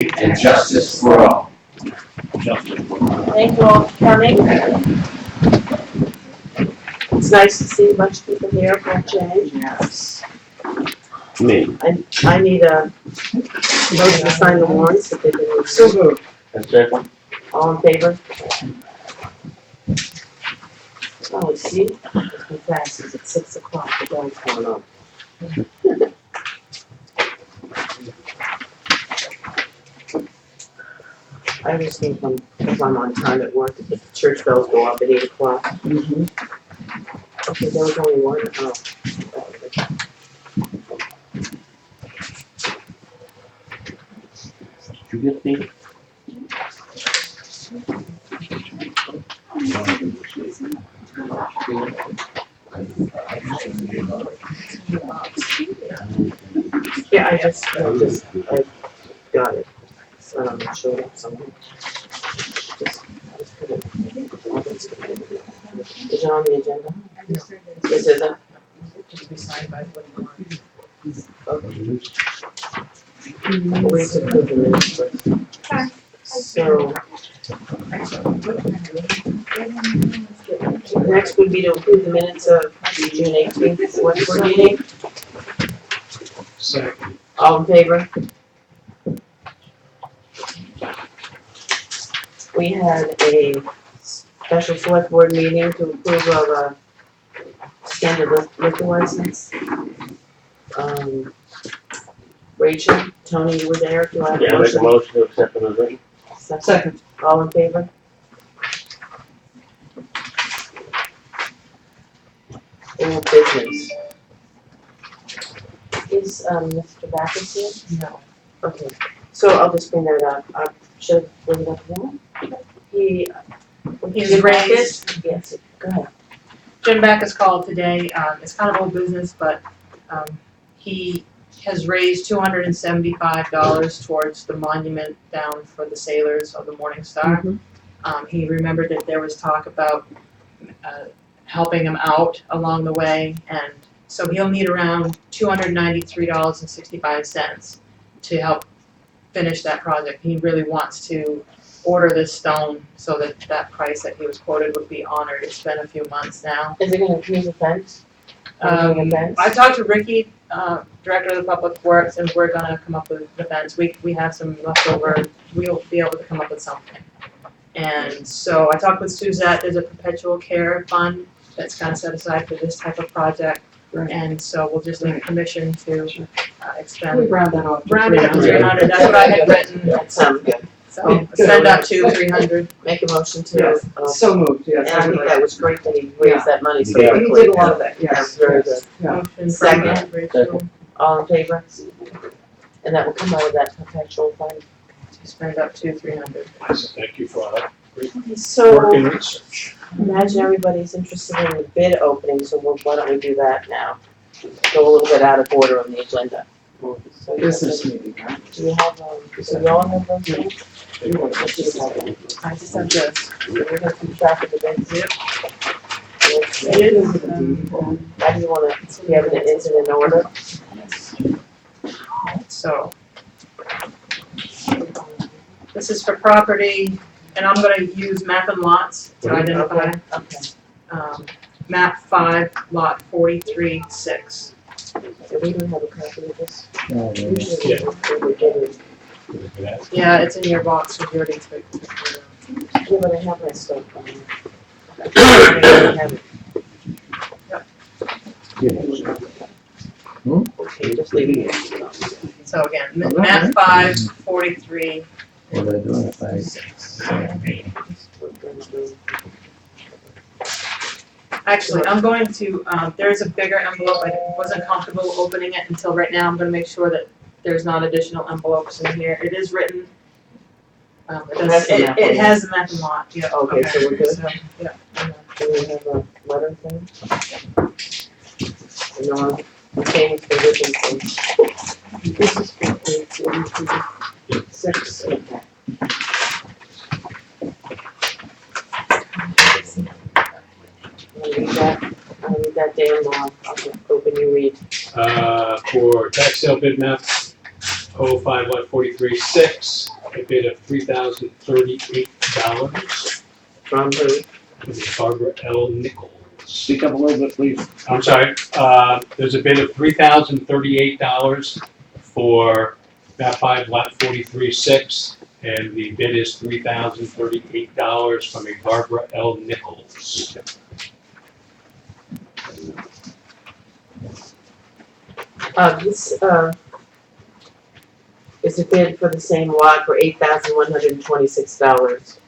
and justice for all. Thank you all for coming. It's nice to see a bunch of people here for a change. Yes. Me. I need a motion to sign the warrants if they've been moved. So moved. And second? All in favor? Oh, see, it's been fast, it's at 6 o'clock, the dog's going on. I just think if I'm on time at work, if the church bells go up at 8 o'clock. Okay, there was only one. Oh. Did you get the? Yeah, I got it. Showed up somewhere. Is it on the agenda? No. This isn't? Just be signed by what you want. Okay. We'll wait to approve the minutes first. So. Next would be to approve the minutes of the June 18th select board meeting. Second. All in favor? We had a special select board meeting to approve of a standard liquor license. Rachel, Tony, you were there, do I have a Yeah, make a motion? motion to accept the resolution. Second. All in favor? Old business. Is, Mr. Backus here? No. Okay, so I'll just bring that up. I should bring it up now. He's raised. Yes, go ahead. Jim Backus called today. It's kind of old business, but he has raised $275 towards the monument down for the sailors of the Morning Star. He remembered that there was talk about helping him out along the way, and so he'll need around $293.65 to help finish that project. He really wants to order this stone so that that price that he was quoted would be honored. It's been a few months now. Is it gonna use a fence? Fence? I talked to Ricky, Director of the Public Works, and we're gonna come up with the fence. We have some leftover, we'll be able to come up with something. And so I talked with Suzette, there's a perpetual care fund that's kind of set aside for this type of project. Right. And so we'll just need permission to expend. We round that off to Round it up to 300. 300, that's what I had written. That sounds good. So send up to 300. Make a motion to, Yes, so moved, and yes. I think that was great that he raised that money so Yeah. quickly. He did a lot of that, That's yes. very yes, yeah. Motion Second. from Rachel, All in favor? And that will come out of that perpetual fund. to spend up to 300. Thank you for that. So, Work and research. imagine everybody's interested in the bid opening, so why don't we do that now? Go a little bit out of order on the agenda. So you Business have meeting, right? to- Do you have, so you all have those things? Let's just have them. I just have this. So we're gonna keep track of the bids. Yep. How do you wanna, do you have it in order? So. This is for property, and I'm gonna use map and lots to identify. Okay. Map 5, lot 43-6. So we don't have a copy of this? Yeah. Usually we get it. Yeah, it's in your box, so you already took it. Yeah, but I have my stuff on here. I have it. Okay, just leave it. So again, map 5, 43. What I do if I. Actually, I'm going to, there's a bigger envelope, I wasn't comfortable opening it until right now, I'm gonna make sure that there's not additional envelopes in here. It is written. It has the map and lot, yeah. Okay, so we're good? So, yeah. Do we have a letter thing? No, I'm saying for this thing. This is for 6, okay. I'll read that damn law. I'll just open you read. For tax sale bid map, 05 lot 43-6, a bid of $3,038 From who? from Barbara L. Nichols. Speak up a little bit, please. I'm sorry, there's a bid of $3,038 for map 5 lot 43-6, and the bid is $3,038 from a Barbara L. Nichols. This, is a bid for the same lot for $8,126.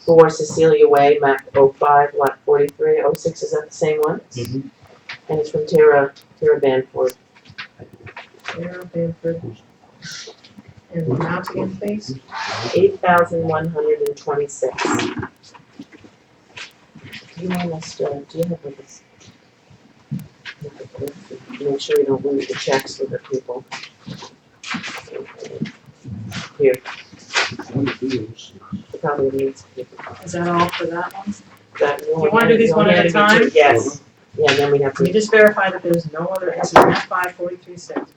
For Cecilia Way, map 05, lot 43, 06, is that the same one? Mhm. And it's from Tara Banford. Sarah Bamford. And the amount again, please? 8,126. Do you want us to, do you have this? Make sure you don't lose the checks with the people. Here, it probably needs people. Is that all for that one? That, You wanna do these one at a time? Yes. Yeah, then we have Can you to, just verify that there's no other, this is map 5, 43-6.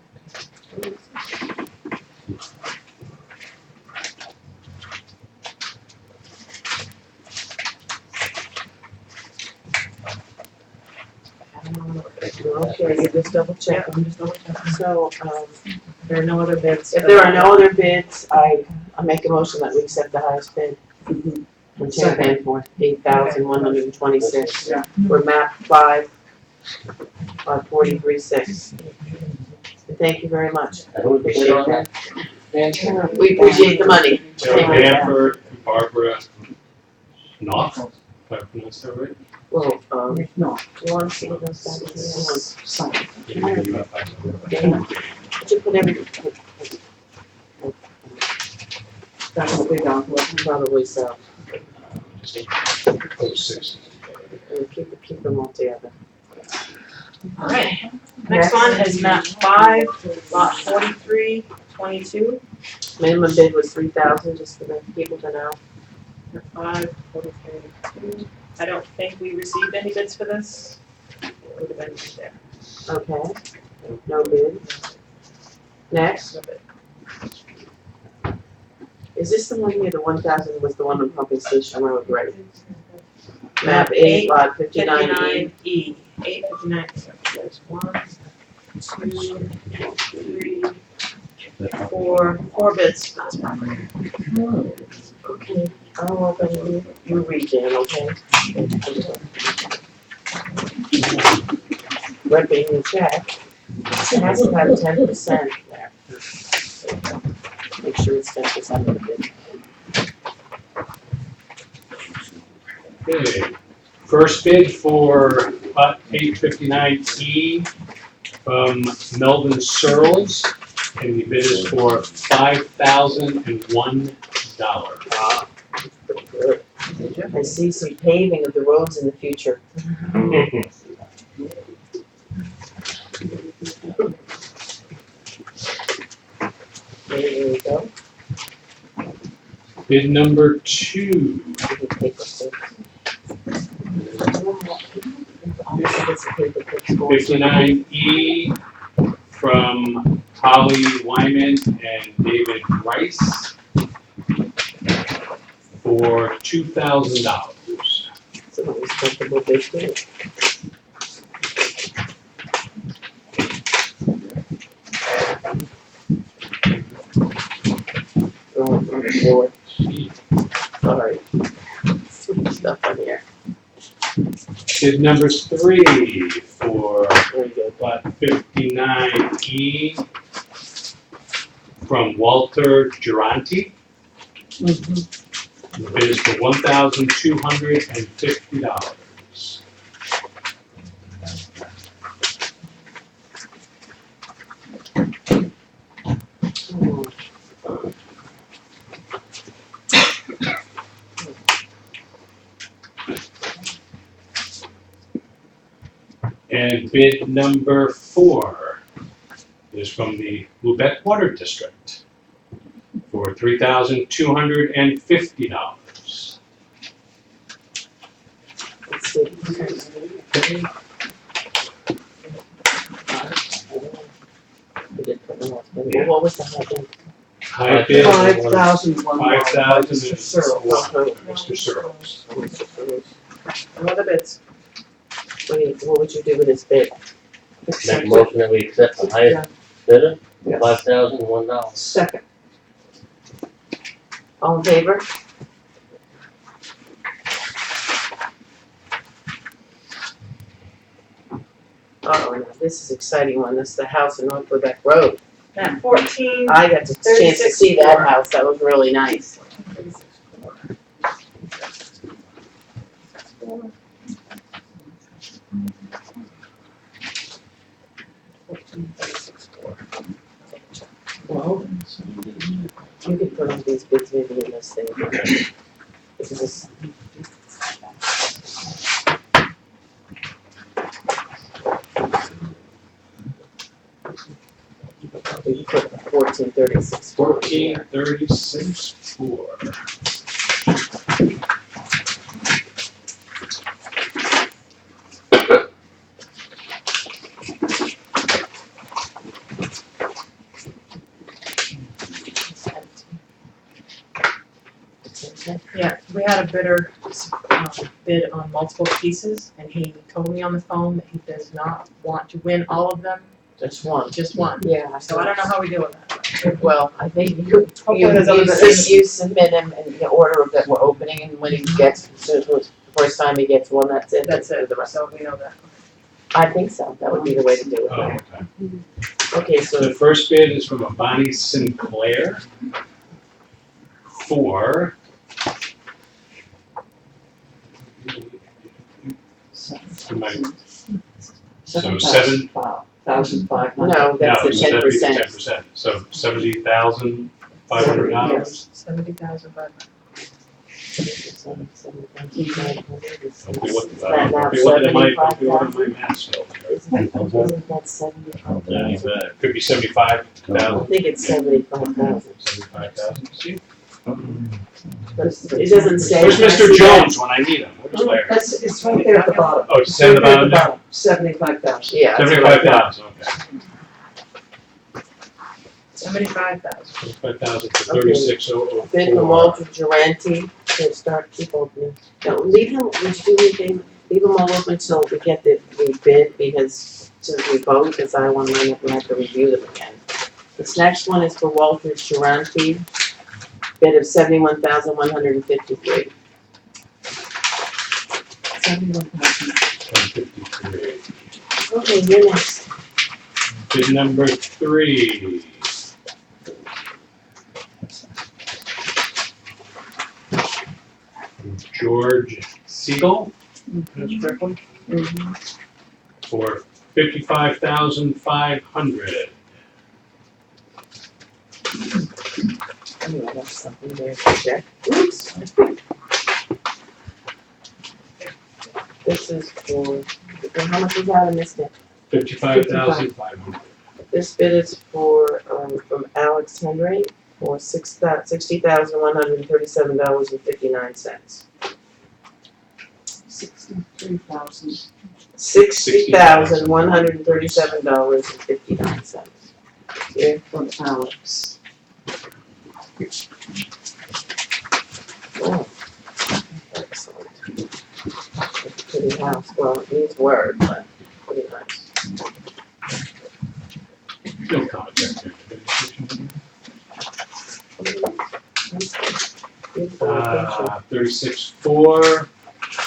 okay, you just double check. I'm just double checking. So, There are no other bids. if there are no other bids, I make a motion that we accept the highest bid. From Tara Banford, 8,126. Yeah. For map 5, 43-6. Thank you very much. Appreciate that. We appreciate the money. Sarah Bamford and Barbara Knopf, if I pronounced that right? Well, No, do you want to see those back here? sign. Could you put every, That's what they got. probably so. 06. And keep them all together. All right, next one is map 5, lot 43-22. Minimum bid was 3,000, just for the people to know. Map 5, 43-22. I don't think we received any bids for this. It would have been right there. Okay, no bid. Next, No bid. is this the one here, the 1,000 was the one on Pumping Station Road, right? Map 8, lot 59E. 59E, 859, there's 1, 2, 3, 4 bids for this property. Okay, I'll open you read Jan, okay? Ripping the check. It has to have 10% there. Make sure it's 10% of the bid. Okay, first bid for lot 859E from Melvin Searles, and the bid is for $5,001. Pretty good. I see some paving of the roads in the future. There we go. Bid number 2 Give me paper, too. It's a paper clip score. 59E from Holly Wyman and David Rice for $2,000. It's a respectable bid too. Going through the door. Sorry. Stupid stuff on here. Bid number 3 for Very good. lot 59E from Walter Giranti. The bid is for $1,250. And bid number 4 is from the Lubec Water District for $3,250. Let's see. We did put Well, what was the high bid? High bid, $5,001. 5,000 Mr. is Searle. for Mr. Searles. What are the bids? What would you do with this bid? Make Accept a it. motion that we accept the highest bidder, Yes. $5,001. Second. All in favor? Oh, no, this is an exciting one. This is the house in North Lubec Road. At 14. I got the chance to see that house. That was really nice. Well, you could put all these bids maybe in this thing. This is we put 1436. 1436 4. Yeah, we had a bidder bid on multiple pieces, and he told me on the phone that he does not want to win all of them, Just one. just one. Yeah. So I don't know how we deal with that. Well, I think you there's other bidders. you submit him in the order that we're opening, and when he gets, so the first time he gets one, that's it. That's it, The rest. so we know that. I think so, that would be the way to do it. Oh, okay. Okay, so The first bid is from a Bonnie Sinclair for so 7,500. no, that's the 10%. 10%. So $70,500. 70,500. Don't be looking at my math skills. That's 75,000. Could be 75,000. I think it's 75,000. 75,000. It doesn't say. Where's Mr. Jones when I need him? Where's Larry? It's right there at the bottom. Oh, it's at the bottom there? 75,000. Yeah. that's what I got. 75,000, okay. 75,000. 75,000 for 36,004. Bid from Walter Durante to start, keep opening. No, leave them, would you do me a favor? Leave them all open till we get the bid, because, since we vote, because I want to have to review them again. This next one is for Walter Durante, bid of 71,153. 153. Okay, you're next. Bid number 3. George Siegel, that's correct one? For 55,500. Oh, I have something there to check. Oops. This is for, how much was that in this bid? 55,500. This bid is for, from Alex Henry for $60,137.59. 63,000. $60,137.59. Yeah. From Alex. Oh. Excellent. Pretty house, well, it needs work, but pretty nice. No comment there. Beautiful location. 36.4.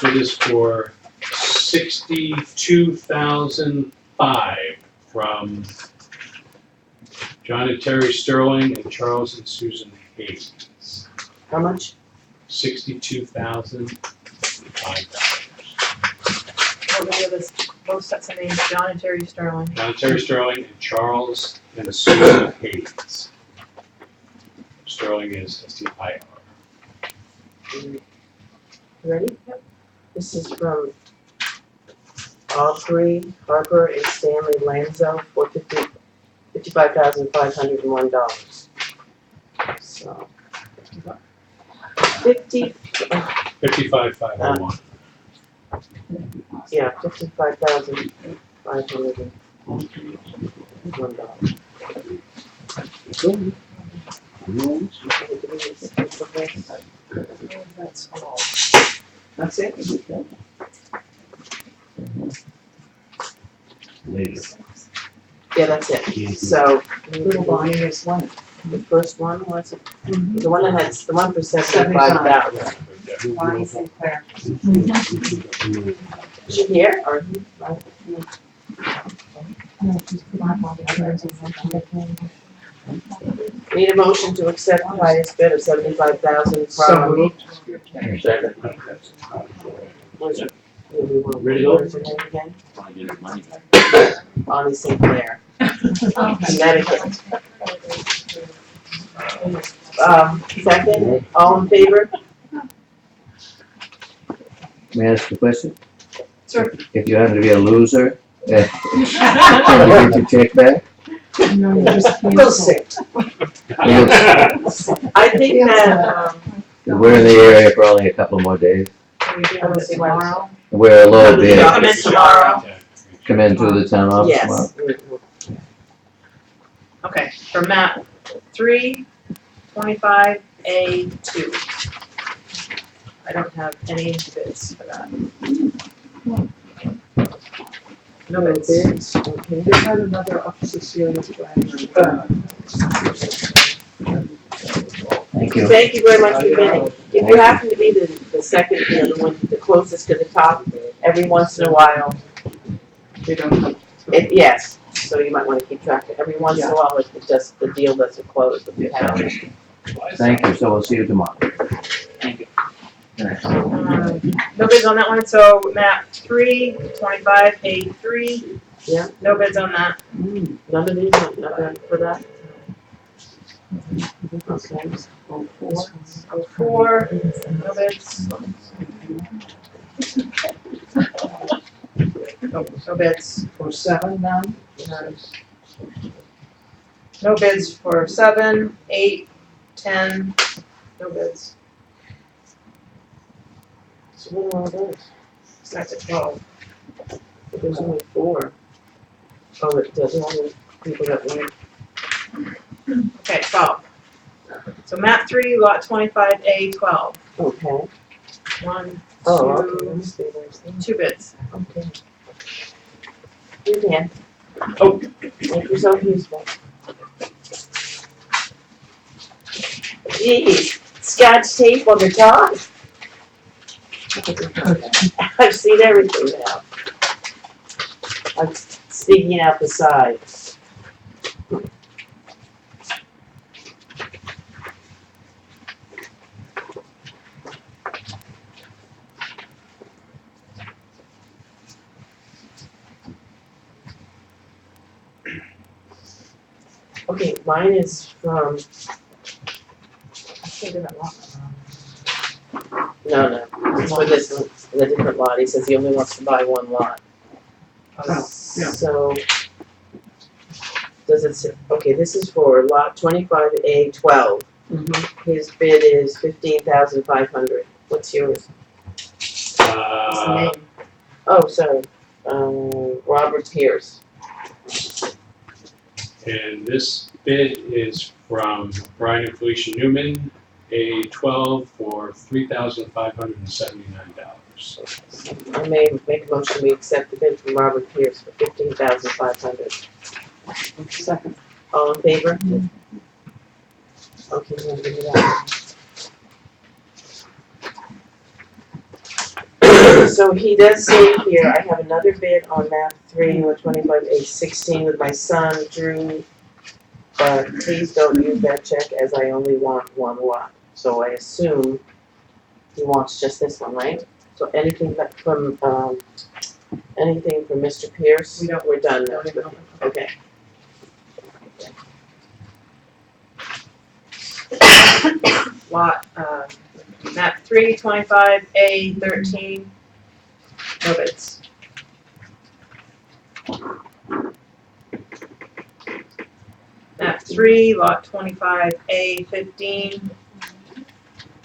It is for 62,005 from John and Terry Sterling and Charles and Susan Hayes. How much? $62,005. What were the others, both sets of names, John and Terry Sterling. John and Terry Sterling and Charles and Susan Hayes. Sterling is STIR. You ready? Yep. This is from Aubrey Harper and Stanley Lanzo for $55,501. So. 55,501. Yeah, $55,501. That's all. That's it? Later. Yeah, that's it. So, Little Bonnie is one. the first one was, the one that had, the one for 75,000. Bonnie Sinclair. Is she here, or? Need a motion to accept the highest bid of 75,000 So from. moved. Second. Ready to go? What's her name again? Bonnie Sinclair, Connecticut. Second, all in favor? May I ask a question? Sure. If you happen to be a loser, can you get your check back? We'll see. I think that, We're in the area for only a couple more days. Tomorrow. We're a low Come bid. in tomorrow. Come into the town office tomorrow. Yes. Okay, for map 3, 25A2. I don't have any bids for that. No bids. Okay. They had another up Cecilia plan. Thank you. Thank you very much for bidding. If you happen to be the second, the one, the closest to the top, every once in a while, They don't have. yes, so you might wanna keep track of, every once in a while, it just, the deal doesn't close if you have it. Thank you, so we'll see you tomorrow. No bids on that one, so map 3, 25A3. Yeah. No bids on that. None of these, none for that? Okay. 04, no bids. No bids. For 7 now? No bids for 7, 8, 10, no bids. So what are all those? Starts at 12. But there's only 4. Oh, it doesn't, only people that went. Okay, 12. So map 3, lot 25A12. Okay. 1, Oh, okay, 2, let me see, there's them. 2 bids. Okay. You can. Oh, make yourself useful. Geez, scotch tape on the top? I've seen everything now. I'm sticking out the sides. Okay, mine is from, no, it's for this, the different lot, he says he only wants to buy one lot. Oh, yeah. So, does it say, okay, this is for lot 25A12. His bid is 15,500. What's yours? What's the name? Oh, sorry, Robert Pierce. And this bid is from Brian and Felicia Newman, A12 for $3,579. I may make a motion, we accept the bid from Robert Pierce for 15,500. Second. All in favor? Okay, we'll give you that. So he does say here, I have another bid on map 3 with 25A16 with my son Drew. But please don't use that check as I only want one lot. So I assume he wants just this one, right? So anything from Mr. Pierce? We're done now. Okay. Lot, map 3, 25A13. No bids. Map 3, lot 25A15.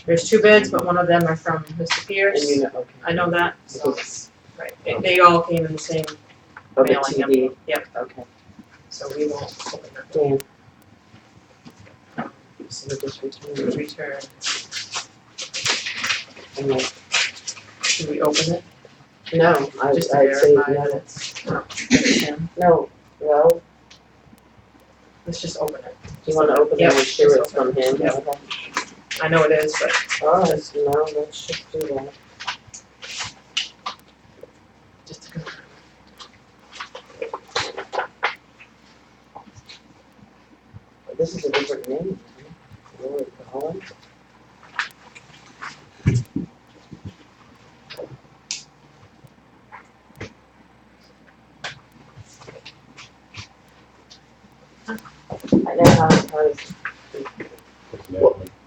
There's 2 bids, but one of them are from Mr. And Pierce. you know, okay. I know that, so, Because right, they all came in the same of the mailing TD. envelope. Yep, Okay. so we won't open that. Dan. So we just return to it. return. And then- Should we open it? No, Just to I'd say verify no. that it's him? No, well, Let's just open it. do you wanna open it Yep, and make sure just it's from him? Yep. I know it is, but Alright, no, let's just do that. just to confirm. This is a different name. Lord, Colin. I know how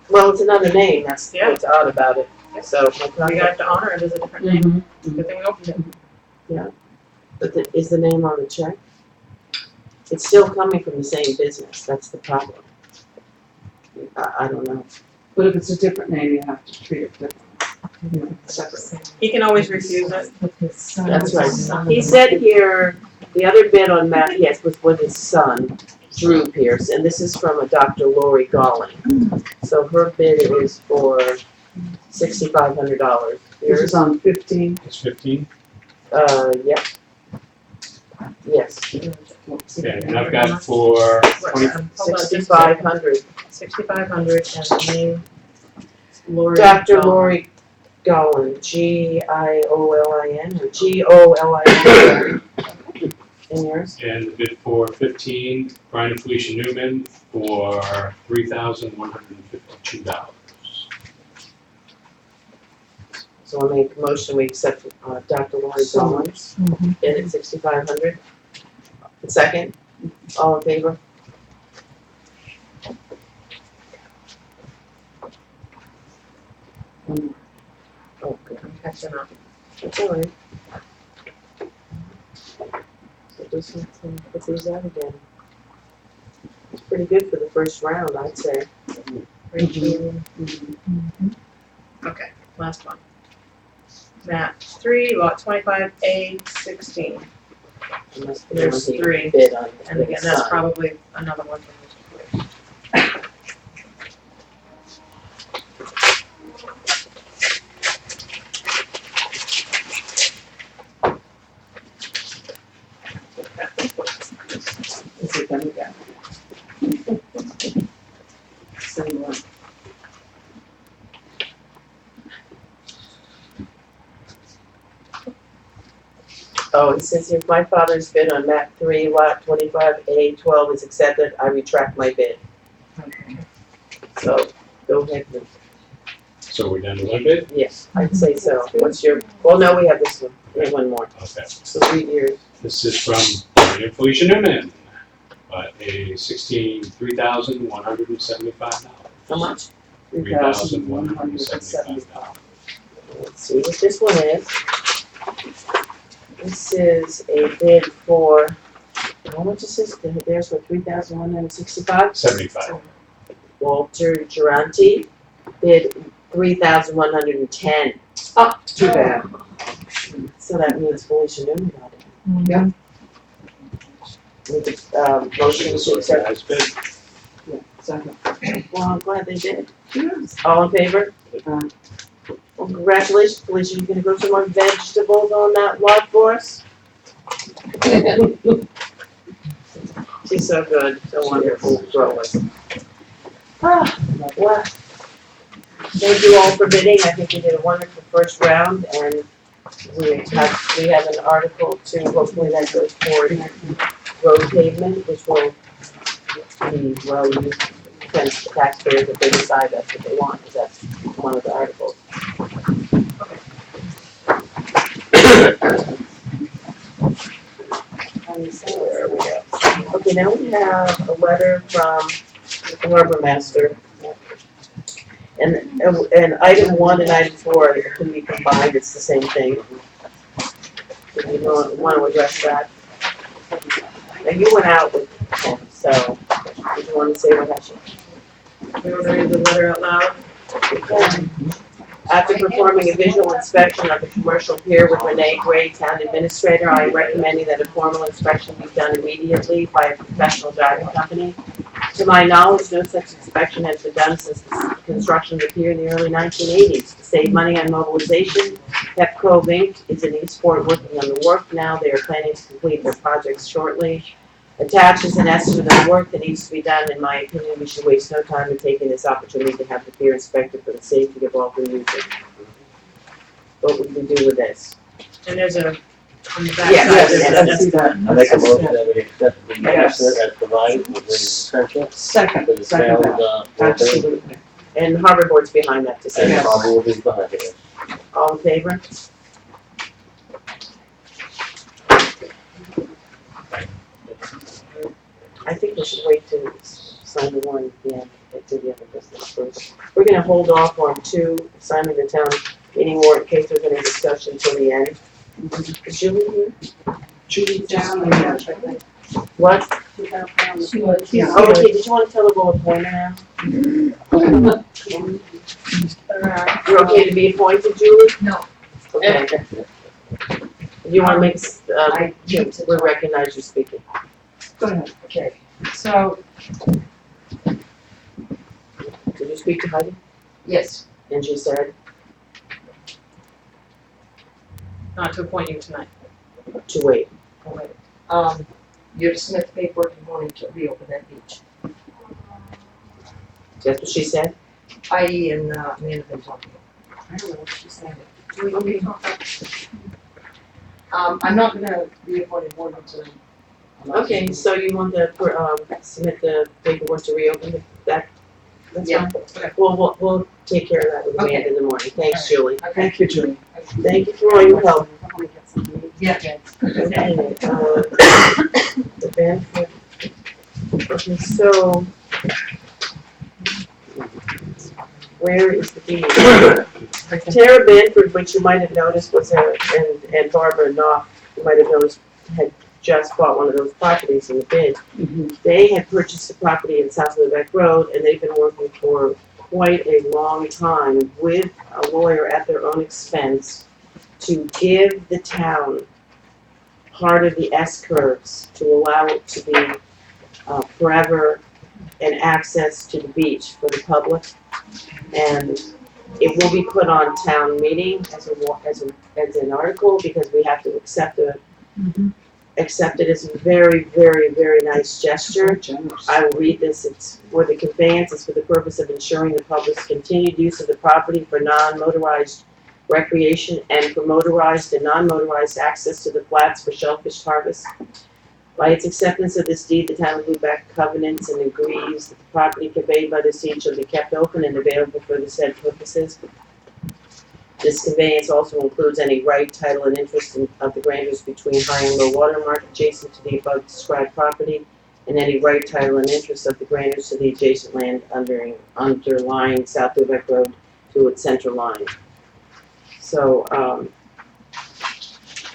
well, it's another name, that's Yeah. what's odd about it, so. We got to honor it as a different name. Mm-hmm. Good thing we opened it. But is the name on the check? It's still coming from the same business, that's the problem. I don't know. But if it's a different name, you have to treat it differently. You know, separate. He can always refuse it. That's right. He said here, the other bid on Matt, yes, was with his son, Drew Pierce, and this is from a Dr. Lori Galling. So her bid is for $6,500. This Yours, is on 15. It's 15? yeah. Yes, Okay, and I've got for 20, Hold on, just 6,500. 6,500 and the name Lori. Dr. Dahl. Lori Gollin, Giolin, or Golin. And yours? and the bid for 15, Brian and Felicia Newman for $3,152. So I'll make a motion, we accept Dr. Lori Gollin's bid at 6,500. Second, all in favor? Oh, good. I'm catching up. That's all right. So just have to put these out again. It's pretty good for the first round, I'd say. Rachel. Okay, last one. Map 3, lot 25A, 16. Unless the There's one he 3. bid on And with again, his that's son. probably another one from this. Is it done again? Same one. Oh, it says here, my father's bid on map 3, lot 25A12 is accepted, I retract my bid. Okay. So, go ahead, please. So we're down to one bid? Yes, I'd say so. What's your, well, no, we have this one. We have one more. Okay. So read yours. This is from Brian and Felicia Newman, $3,175. How much? $3,175. Let's see what this one is. This is a bid for, how much is this? There's for 3,165. 75. Walter Durante bid 3,110. Too bad. So that means Felicia Newman got it. Yeah. With the, motion to accept. Nice bid. Yeah, second. Well, I'm glad they did. Yes. All in favor? Aye. Well, congratulations, Felicia, you gonna grow some more vegetables on that lot for us? She's so good, so wonderful grower. Well, thank you all for bidding, I think you did a wonderful first round, and we have an article to, hopefully that goes toward road pavement, which will be well used against the taxpayers if they decide that's what they want, because that's one of the articles. Where are we at? Okay, now we have a letter from the harbor master. And item 1 and item 4 can be combined, it's the same thing. If you want to address that. Now, you went out with him, so, did you want to say what happened? You want to read the letter out loud? After performing a visual inspection of the commercial pier with Renee Gray, Town Administrator, I am recommending that a formal inspection be done immediately by a professional diving company. To my knowledge, no such inspection has been done since the construction of the pier in the early 1980s. To save money on mobilization, Pepco Inc. is in Eastport working on the work now. They are planning to complete their projects shortly. Attached is an estimate of the work that needs to be done. In my opinion, we should waste no time in taking this opportunity to have the pier inspected for the safety of all who use it. What would we do with this? And there's a, on the back Yes, side, yes, there's yes. an I see that. I make a motion that we accept the Yes. estimate as provided with the essential Second, for the second town, that, working, absolutely. And Harbor Board's behind that and decision. Yes. Bob will be behind it. All in favor? I think we should wait to sign the one, yeah, and do the other business first. We're gonna hold off on signing the town meeting warrant in case there's any discussion till the end. Is Julie here? Julie's down, and yes, I think. What? She was, yeah. Oh, okay, did you wanna tell her what appointment now? You're okay to be appointed, Julie? No. Okay. You wanna make, I need to we recognize you speaking. Go ahead. Okay, so, Did you speak to Heidi? yes, And she said not to appoint you tonight. to wait. you're to submit the paperwork in the morning to reopen that beach. That's what she said? I.e. and, Amanda been talking. I don't know what she said. Okay. I'm not gonna reappoint the board until. Okay, so you want to, submit the paperwork to reopen that? That's Yeah. fine. We'll take care of that with Amanda in the morning. Thanks, Julie. Okay. Thank you, Julie. Thank you for all your help. Yeah. Okay, the Banford. Okay, so. Where is the deed? Tara Banford, which you might have noticed was there, and Barbara Knopf, you might have noticed, had just bought one of those properties in the bid. They had purchased a property in South Lubec Road, and they've been working for quite a long time with a lawyer at their own expense to give the town part of the S-curves to allow it to be forever and access to the beach for the public. And it will be put on town meeting as an article, because we have to accept it as a very, very, very nice gesture. Generous. I will read this. It's for the conveyance, it's for the purpose of ensuring the public's continued use of the property for non-motorized recreation and for motorized and non-motorized access to the flats for shellfish harvest. By its acceptance of this deed, the town of Lubec covenants and agrees that the property conveyed by this deed shall be kept open and available for the said purposes. This conveyance also includes any right, title, and interest of the grantors between high and low water mark adjacent to the above described property, and any right, title, and interest of the grantors to the adjacent land underlying South Lubec Road to its center line. So,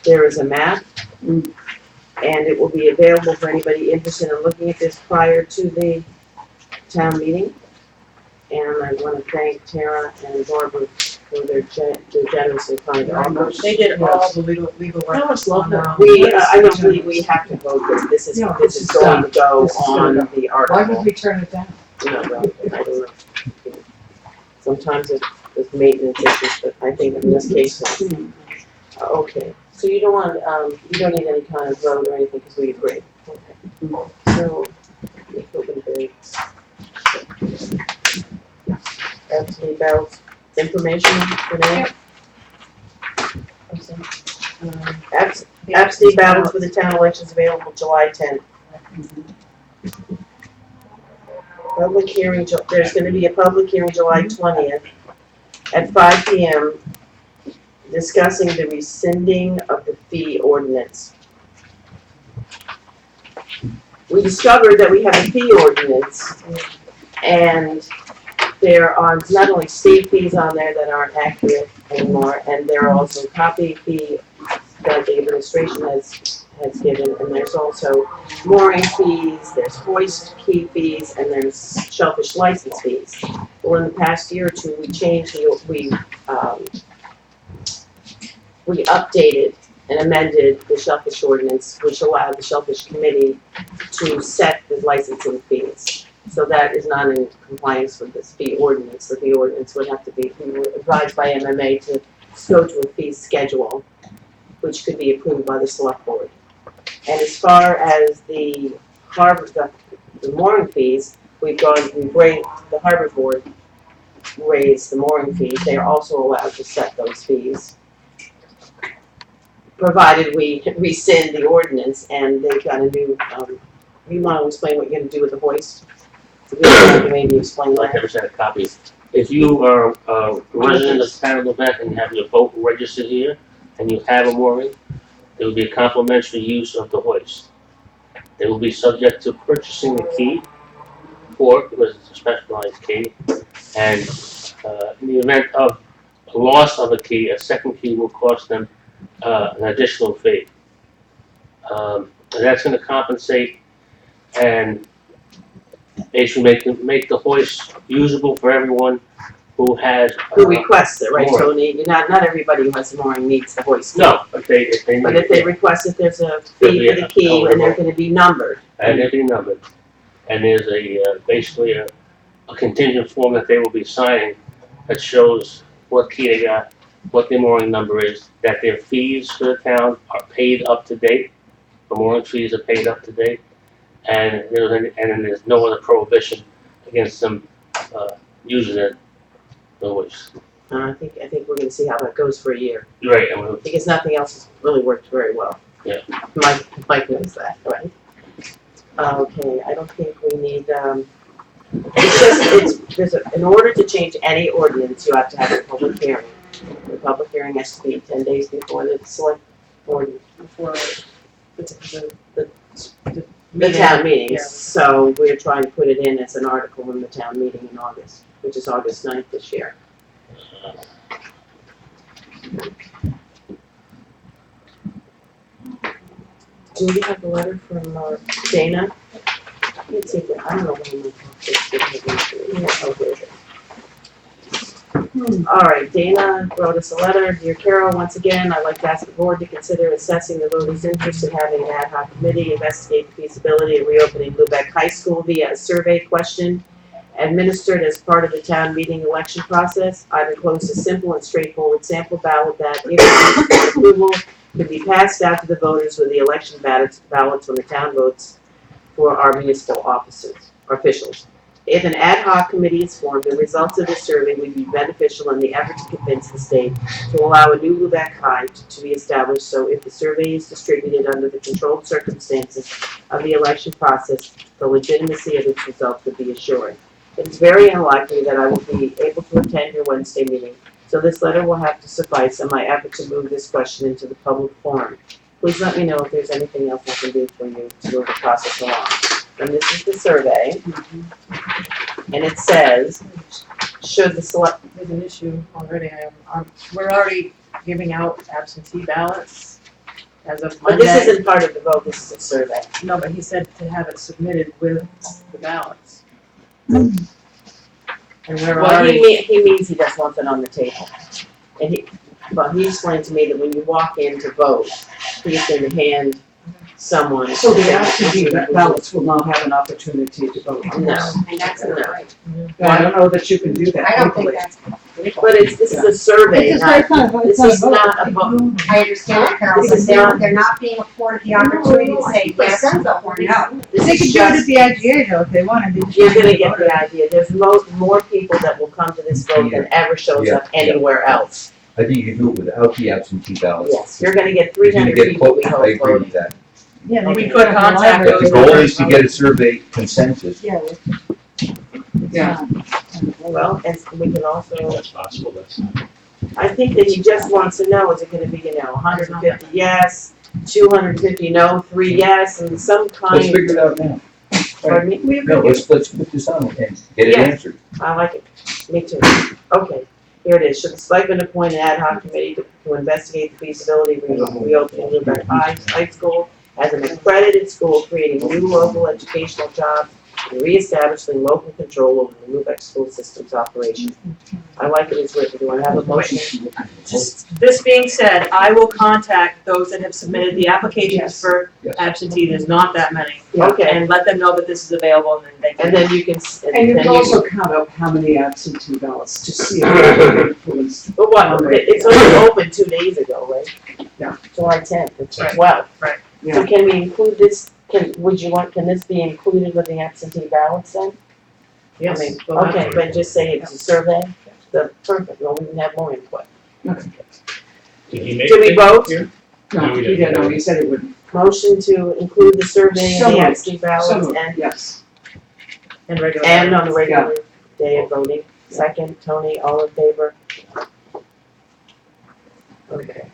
there is a map, and it will be available for anybody interested in looking at this prior to the town meeting. And I want to thank Tara and Barbara for their generous and kind offer. They did all the legal work. That was lovely. I don't believe we have to vote this, this No, is this is going to go This is on done. the Why would article. we turn it down? No, no, I don't know. Sometimes it's maintenance issues, but I think in this case, okay. So you don't want, you don't need any kind of vote or anything, because we agree. Okay. So, let's open the bids. Absentee ballots, information for that? Absentee ballots for the town elections available July 10th. Public hearing, there's gonna be a public hearing July 20th at 5 PM, discussing the rescinding of the fee ordinance. We discovered that we have a fee ordinance, and there are not only state fees on there that aren't accurate anymore, and there are also copy fee that the administration has given, and there's also mooring fees, there's hoist key fees, and there's shellfish license fees. Well, in the past year or two, we changed, we updated and amended the shellfish ordinance, which allowed the shellfish committee to set the licensing fees. So that is not in compliance with this fee ordinance. The fee ordinance would have to be, we were advised by MMA to go to a fee schedule, which could be approved by the select board. And as far as the harbor, the mooring fees, we've raised, the harbor board raised the mooring fees. They are also allowed to set those fees, provided we rescind the ordinance, and they've got a new, you want to explain what you're gonna do with the hoist? Maybe explain I'd like to that. have sent a copy. If you are a resident of the town of Lubec and you have your boat registered here, and you have a mooring, there will be a complimentary use of the hoist. They will be subject to purchasing the key for it, because it's a specialized key. And in the event of loss of a key, a second key will cost them an additional fee. And that's gonna compensate and basically make the hoist usable for everyone who has. Who requests it, right, Tony? Not everybody who has a mooring needs the hoist. No, if they need But if they it, request it, there's a fee for the key, and they're gonna be numbered. and they'll be numbered. And there's basically a contingent form that they will be signing that shows what key they got, what their mooring number is, that their fees for the town are paid up to date. The mooring fees are paid up to date, and then there's no other prohibition against them using it. The hoist. I think we're gonna see how that goes for a year, Right, and we'll because nothing else has really worked very well. Yeah. Mike knows that, right? Okay, I don't think we need, it's just, in order to change any ordinance, you have to have a public hearing. The public hearing has to be 10 days before the select board, Before the town meetings. Yeah. So we're trying to put it in as an article in the town meeting in August, which is August 9th this year. Do we have a letter from Dana? Let's see, I don't know when we All right, Dana wrote us a letter. Dear Carol, once again, I'd like to ask the board to consider assessing the voters' interest in having an ad hoc committee investigate the feasibility of reopening Lubec High School via a survey question administered as part of the town meeting election process. I've enclosed a simple and straightforward sample ballot that, if approval, could be passed out to the voters with the election ballots when the town votes for our municipal officers or officials. If an ad hoc committee is formed, the results of the survey would be beneficial in the effort to convince the state to allow a new Lubec High to be established. So if the survey is distributed under the controlled circumstances of the election process, the legitimacy of its results would be assured. It is very unlikely that I will be able to attend your Wednesday meeting, so this letter will have to suffice in my effort to move this question into the public forum. Please let me know if there's anything else I can do for you to move the process along. And this is the survey, and it says, should the select, There's an issue already. We're already giving out absentee ballots as of but Monday. this isn't part of the vote, this is a survey. No, but he said to have it submitted with the ballots. And we're Well, already, he means he just wants it on the table. And he explained to me that when you walk in to vote, he's going to hand someone. So the absentee ballots will not have an opportunity to vote on No. this. And that's No. not right. I don't know that you can do that I don't think legally. that's legal. But this is a survey, It's not, not, this is not a vote. I understand that, Carol, This but is they're, not- they're not being afforded the opportunity to say yes or no. This They is could do it just, at the IGA though, if they wanted. They just you're wanted gonna to get vote. the idea. There's more people that will come to this vote than ever shows up Yeah, yeah. anywhere else. I think you can do it without the absentee ballots. Yes, you're gonna get You're gonna 300 get people, we I hope, agree voting. with that. Yeah, they we could could put it on the contact library. But the goal is to get a survey consensus. Yeah. Yeah. Well, and we can also, That's possible, that's. I think that he just wants to know, is it gonna be, 150 yes, 250 no, 3 yes, and some Let's kind, figure it out now. pardon me? No, let's put this on and get it Yeah. answered. I like it, me too. Okay, here it is. Should the selectmen appoint an ad hoc committee to investigate the feasibility of reopening Lubec High School as an accredited school, creating new local educational jobs and reestablishing local control over the Lubec school system's operation. I like it as written. Do I have a motion? Just, this being said, I will contact those that have submitted the applications for absentee, there's not that many. Okay, And let them know that this is available and then they can. and then you can, And you then can also count up how many absentee ballots to see if they're influenced. But what, it's only open 2 days ago, right? Yeah. July 10th, it's Right. 12. Yeah. So can we include this, can this be included with the absentee ballots then? Yes. I mean, we'll have okay, to. but just say it's a survey, the, perfect, well, we can have more input. Did he make Did we it vote? here? No, No, we he didn't. didn't, no, he said it wouldn't. Motion to include the survey in So the moved. absentee So ballots moved, and, yes. And regular. and on the regular day of voting. Second, Tony, all in favor? Okay.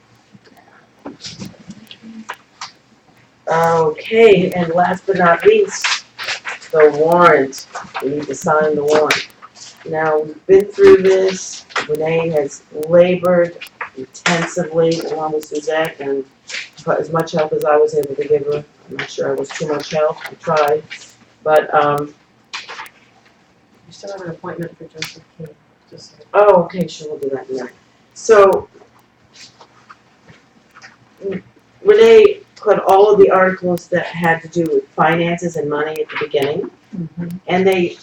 Okay, and last but not least, the warrant. We need to sign the warrant. Now, we've been through this. Renee has labored intensively along with Suzette and put as much help as I was able to give her. I'm not sure I was too much help. I tried. But, You still have an appointment for Joseph King, just so. oh, okay, sure, we'll do that in a minute. So, Renee put all of the articles that had to do with finances and money at the beginning. And they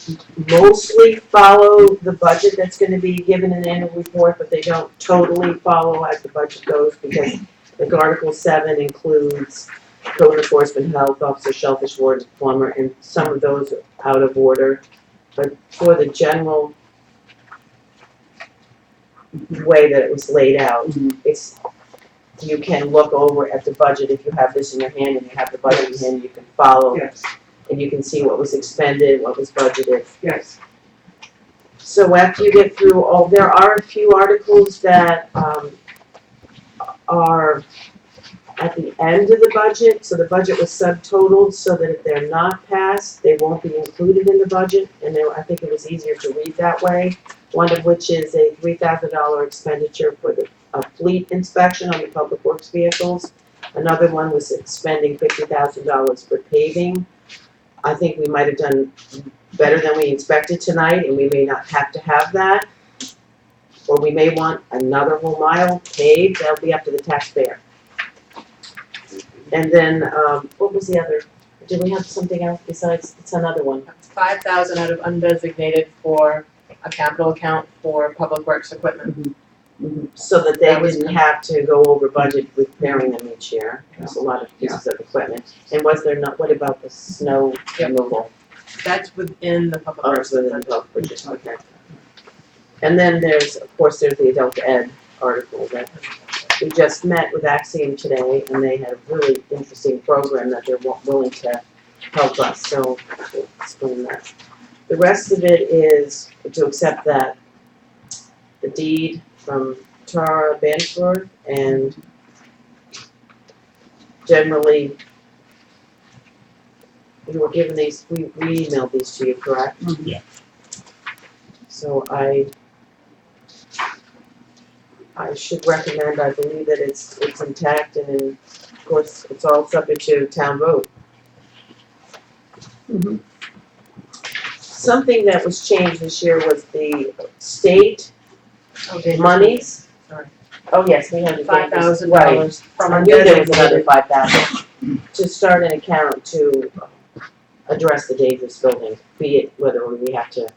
mostly follow the budget that's gonna be given in the annual report, but they don't totally follow as the budget goes, because like Article 7 includes code enforcement, health officer, shellfish ward, plumber, and some of those are out of order. But for the general way that it was laid out, it's, you can look over at the budget, if you have this in your hand and you have the budget in hand, you can follow. Yes, And you can see what was expended, what was budgeted. yes. So after you get through all, there are a few articles that, are at the end of the budget, so the budget was subtotaled, so that if they're not passed, they won't be included in the budget, and then I think it was easier to read that way. One of which is a $3,000 expenditure for the, fleet inspection on the public works vehicles. Another one was expending $50,000 for paving. I think we might have done better than we expected tonight, and we may not have to have that. Or we may want another whole mile paved, that'll be up to the taxpayer. And then, what was the other, did we have something else besides, it's another one? 5,000 out of undesignated for a capital account for public works equipment. So that they That was didn't have to go over budget repairing them each year. There's a lot of pieces of equipment. And was there not, what about the snow removal? That's within the public Oh, works. it's within the bulk budget, okay. And then there's, of course, there's the adult ed article that we just met with Axiom today, and they had a really interesting program that they're willing to help us, so we'll explain that. The rest of it is to accept that the deed from Tara Bansford, and generally, we were given these, we emailed these to you, correct? Yeah. So I should recommend, I believe that it's intact, and then, of course, it's all subject to town vote. Something that was changed this year was the state Okay, monies. Sorry. Oh, yes, we had to. $5,000 from I knew there was undesignated. another 5,000 to start an account to address the dangerous building, be it whether we have to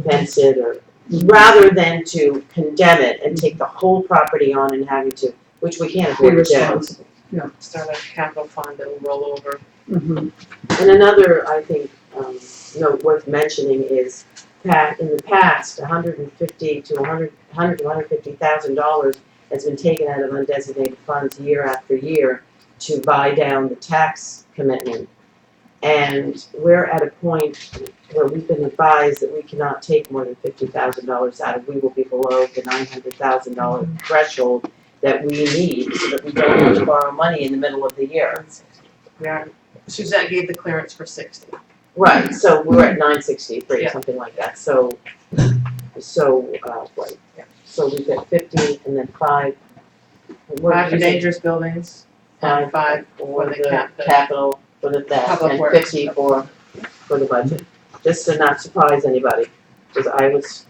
fence it or, rather than to condemn it and take the whole property on and having to, which we can't Be afford to do. responsible. Start a capital fund that will roll over. And another, I think, note worth mentioning is that in the past, $150,000 to $150,000 has been taken out of undesignated funds year after year to buy down the tax commitment. And we're at a point where we've been advised that we cannot take more than $50,000 out of, we will be below the $900,000 threshold that we need so that we don't have to borrow money in the middle of the year. We are, Suzette gave the clearance for 60. Right, so we're at 963, Yeah. something like that, so, right, yeah. So we've got 50 and then 5. What 5 did for you say? dangerous buildings, and 5 For for the the capital, for the that, Public and works. 50 for the budget. just to not surprise anybody, because I was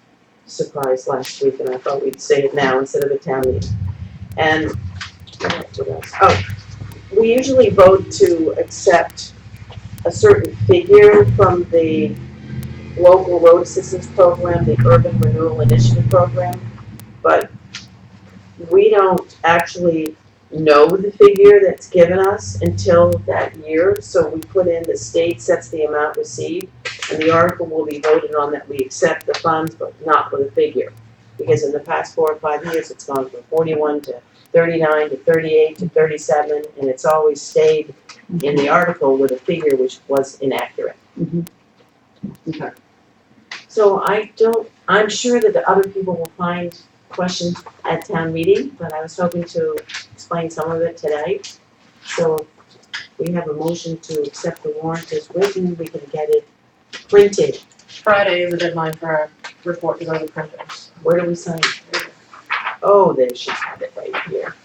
surprised last week and I thought we'd say it now instead of a town meeting. And, what else? Oh, we usually vote to accept a certain figure from the local road assistance program, the Urban Renewal Initiative program, but we don't actually know the figure that's given us until that year, so we put in the state sets the amount received, and the article will be voted on that we accept the funds, but not with a figure. Because in the past 4 or 5 years, it's gone from 41 to 39 to 38 to 37, and it's always stayed in the article with a figure which was inaccurate. Okay. So I'm sure that the other people will find questions at town meeting, but I was hoping to explain some of it today. So we have a motion to accept the warrant as written, we can get it printed. Friday is the deadline for our report to go to the printers. Where do we sign? Oh, they should have it right here.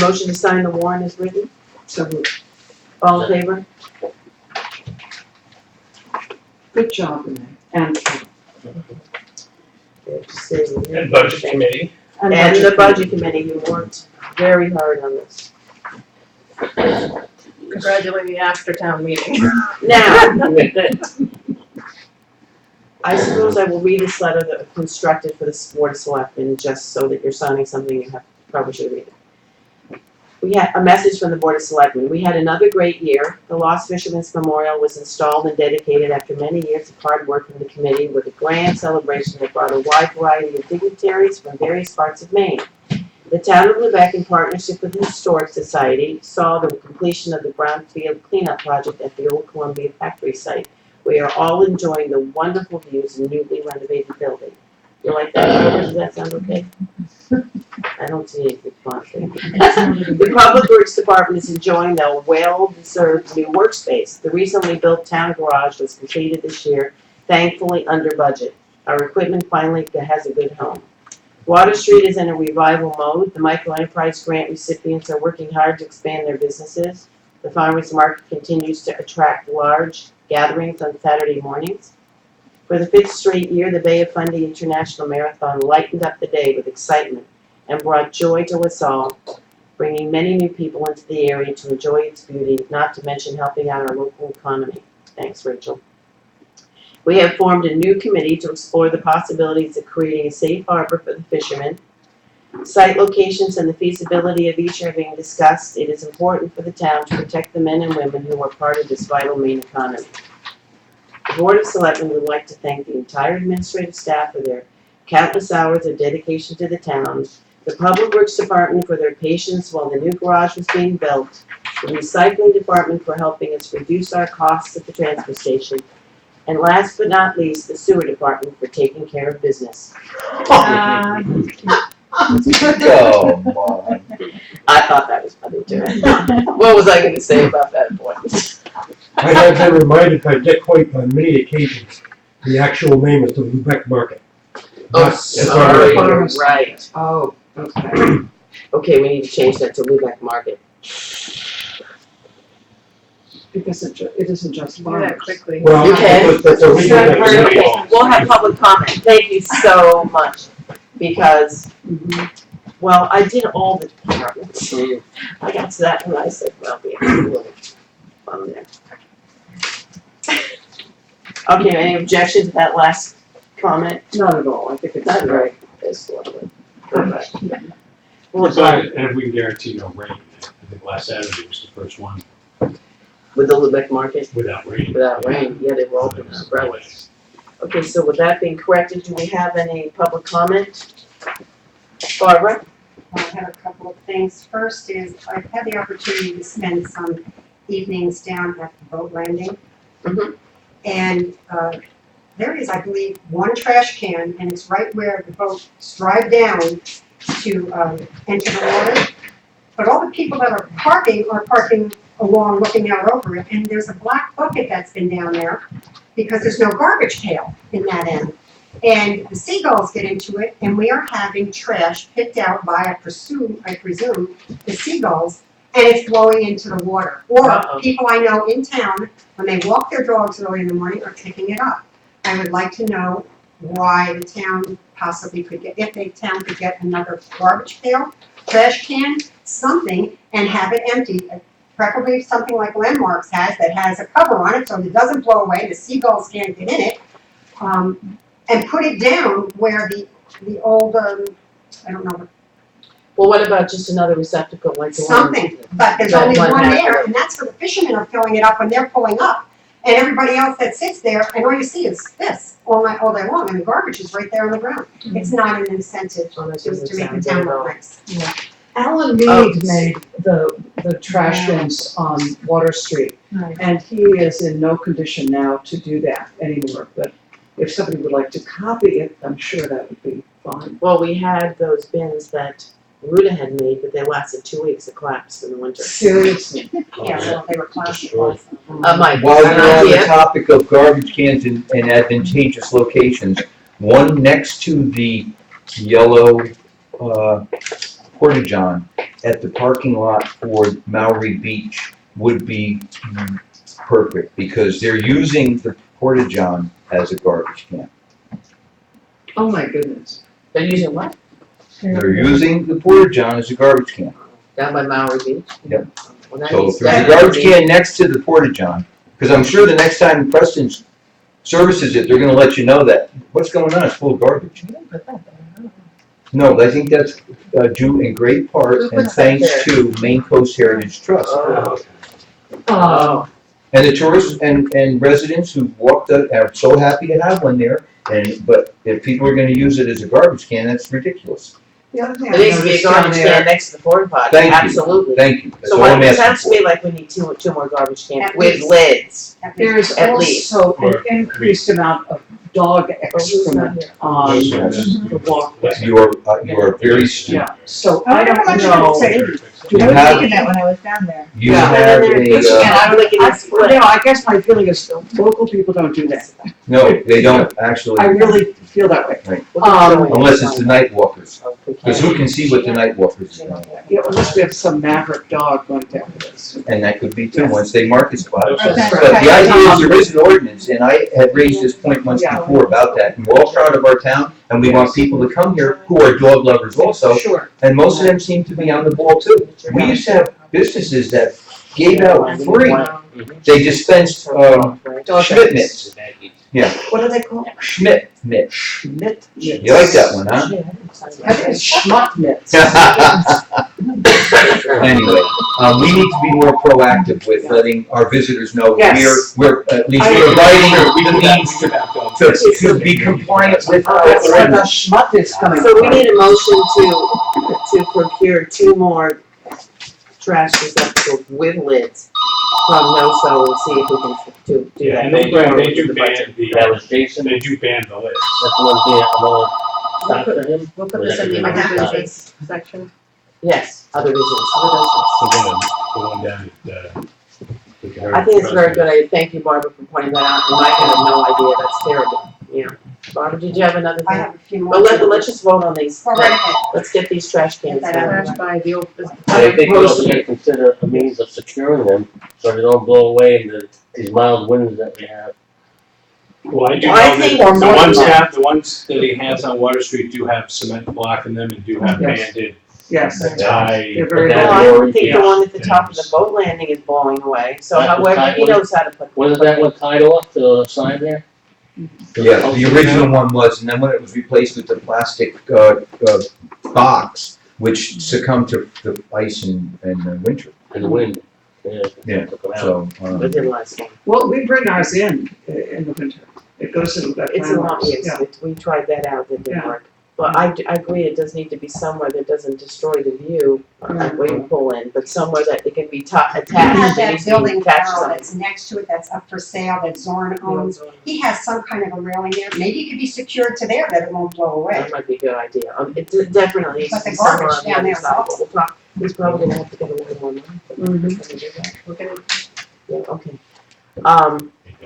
Motion to sign the warrant as written, So all in favor? good job, Renee. And And budget committee. And the budget committee, you worked very hard on this. Congratulate me after town meeting. Now, I suppose I will read this letter that was constructed for the Board of Selectmen, just so that you're signing something you probably should read it. We had a message from the Board of Selectmen. We had another great year. The Lost Fisherman's Memorial was installed and dedicated after many years of hard work from the committee with a grand celebration that brought a wide variety of dignitaries from various parts of Maine. The town of Lubec, in partnership with the Historic Society, saw the completion of the brownfield cleanup project at the old Columbia factory site. We are all enjoying the wonderful views in the newly renovated building. You like that? Does that sound okay? I don't see any response there. The Public Works Department is enjoying the well-deserved new workspace. The recently built town garage was completed this year, thankfully under budget. Our equipment finally has a good home. Water Street is in a revival mode. The micro enterprise grant recipients are working hard to expand their businesses. The farmers market continues to attract large gatherings on Saturday mornings. For the 5th straight year, the Bay of Fundy International Marathon lightened up the day with excitement and brought joy to us all, bringing many new people into the area to enjoy its beauty, not to mention helping out our local economy. Thanks, Rachel. We have formed a new committee to explore the possibilities of creating a safe harbor for the fishermen. Site locations and the feasibility of each are being discussed. It is important for the town to protect the men and women who are part of this vital Maine economy. The Board of Selectmen would like to thank the entire administrative staff for their countless hours of dedication to the town, the Public Works Department for their patience while the new garage was being built, the Recycling Department for helping us reduce our costs at the transfer station, and last but not least, the Sewer Department for taking care of business. Come on. I thought that was funny too. What was I gonna say about that point? I have been reminded by Dick Hoyt on many occasions, the actual name is the Lubec Market. Oh, Not- sorry, you're right. oh, okay. Okay, we need to change that to Lubec Market. Because it isn't just Do that farmers. quickly. Well, You can. that's a reason that it's Okay, legal. we'll have public comment. Thank you so much, because, well, I did all the departments. I got to that when I said, well, we have a little fun there. Okay, any objection to that last comment? Not at all, I think it's Not great. right. It's lovely. Perfect. Well, And if we can guarantee no rain, I think last Saturday was the first one with the Lubec Market, without rain. without rain, yeah, they were open umbrellas. Okay, so with that being corrected, do we have any public comment? Barbara? I have a couple of things. First is, I've had the opportunity to spend some evenings down at the boat landing. Mhm. And there is, I believe, one trash can, and it's right where the boats drive down to enter the water. But all the people that are parking along, looking out over it, and there's a black bucket that's been down there because there's no garbage pail in that end. And the seagulls get into it, and we are having trash picked out by, I presume, the seagulls, and it's flowing into the water. Or Uh-oh. people I know in town, when they walk their dogs early in the morning, are picking it up. I would like to know why the town possibly could get, if the town could get another garbage pail, trash can, something, and have it empty. Preferably something like Landmarks has, that has a cover on it so it doesn't blow away, the seagulls can't get in it. And put it down where the old, I don't know, Well, what about just another receptacle like the one? something, but there's That only one one has there, it. and that's where the fishermen are filling it up when they're pulling up. And everybody else that sits there, and all you see is this, all day long, and the garbage is right there on the ground. It's not an incentive Oh, that to doesn't make the sound town good at all. look nice. Alan Oh. Mead made the trash bins on Water Street, Right. and he is in no condition now to do that anymore, but if somebody would like to copy it, I'm sure that would be fine. Well, we had those bins that Ruta had made, but they lasted 2 weeks, it collapsed in the winter. Seriously. Yeah, well, they were plastic Destroyed. ones. Mike, While an you're on the idea? topic of garbage cans in advantageous locations, one next to the yellow, porta-john at the parking lot for Maori Beach would be perfect, because they're using the porta-john as a garbage can. Oh, my goodness. They're using what? They're using the porta-john as a garbage can. Down by Maui Beach? Yep. Well, that So needs if there's a definitely garbage can next to the porta-john, because I'm sure the next time Preston services it, they're gonna let you know that, what's going on, it's full of garbage. No, but I think that's due in great part Who and puts that thanks there? to Maine Coast Heritage Trust. Oh. Oh, And the tourists and residents who walked up are so happy to have one there, but if people are gonna use it as a garbage can, that's ridiculous. the other thing I There needs to be a noticed down garbage there, can next to the porta potty, Thank you. absolutely. Thank you, that's So all why I'm does it have asking to for. be like we need two more garbage cans At with least. lids? there's At least. also an increased amount of dog excrement on Yes. the walkway. You are very astute. Yeah, so I I wonder how don't much it know. would save. You I was have, thinking that when I was down there. you Yeah. have And a, I'm looking at split. You know, I guess my feeling is local people don't do that. no, they don't actually, I really feel that way. unless it's the night walkers. Because who can see what the night walkers are doing? Yeah, unless we have some maverick dog going down this. And that could be too, once they mark a spot. Okay. But the idea is there is an ordinance, and I had raised this point once Yeah. before about that, and we're all proud of our town, and we want people to come here who are dog lovers also, Sure. and most of them seem to be on the ball too. We used to have businesses that gave out free, they dispensed, Schmidt mitts. What are they called? Schmidt mitts. Schmidt. You like that one, huh? I think it's schmuck mitts. Anyway, we need to be more proactive with letting our visitors know Yes. we're at least I- providing the means to be compliant with our That's when the ordinance. schmuck is coming. So we need a motion to procure 2 more trash receptacles with lids from No-So and see if we can do Yeah, that. and they do The ban budget. That was Jason, they do ban the list. that's one thing I'm gonna stop for him. We'll put this in the other business section. Yes, other visions, The one down at, I think it's a very good idea, thank you, Barbara, for pointing that out, and Mike had no idea, that's terrible, yeah. Barbara, did you have another I thing? have a few more. Well, let's just vote on these, Go right ahead. let's get these trash cans Get that out. done. Trash by the old business. I think we also gotta consider a means of securing them, so they don't blow away in these mild winds that we have. well, I do Well, I know think that the more than ones that. the ones that he has on Water Street do have cement block in them and do have Yes. banded Yes. tie. They're very But Well, that- I don't think the Yeah. one at the top of the boat landing is blowing away, so That's the however, tight he one. knows how to put. Wasn't that one tied off to the side there? Yeah, the original one was, and then when it was replaced with the plastic, box, which succumbed to the ice in the winter, In the wind? Yeah. Yeah, Took 'em out. so. It didn't last long. Well, we bring ours in the winter. It goes in that. It's a lot, landmarks. yes, we tried that out, that didn't Yeah. work. But I agree, it does need to be somewhere that doesn't destroy the view, where you pull in, but somewhere that it can be attached. You have It that needs to be building attached to Carol something. that's next to it, that's up for sale, that Zorn owns. He has some kind of a railing there, maybe it could be secured to there that it won't blow away. That might be a good idea. It definitely needs But to be the somewhere garbage on the down other there side, helps. but we'll talk, he's probably gonna have to get a little more money. We're gonna, Yeah, okay.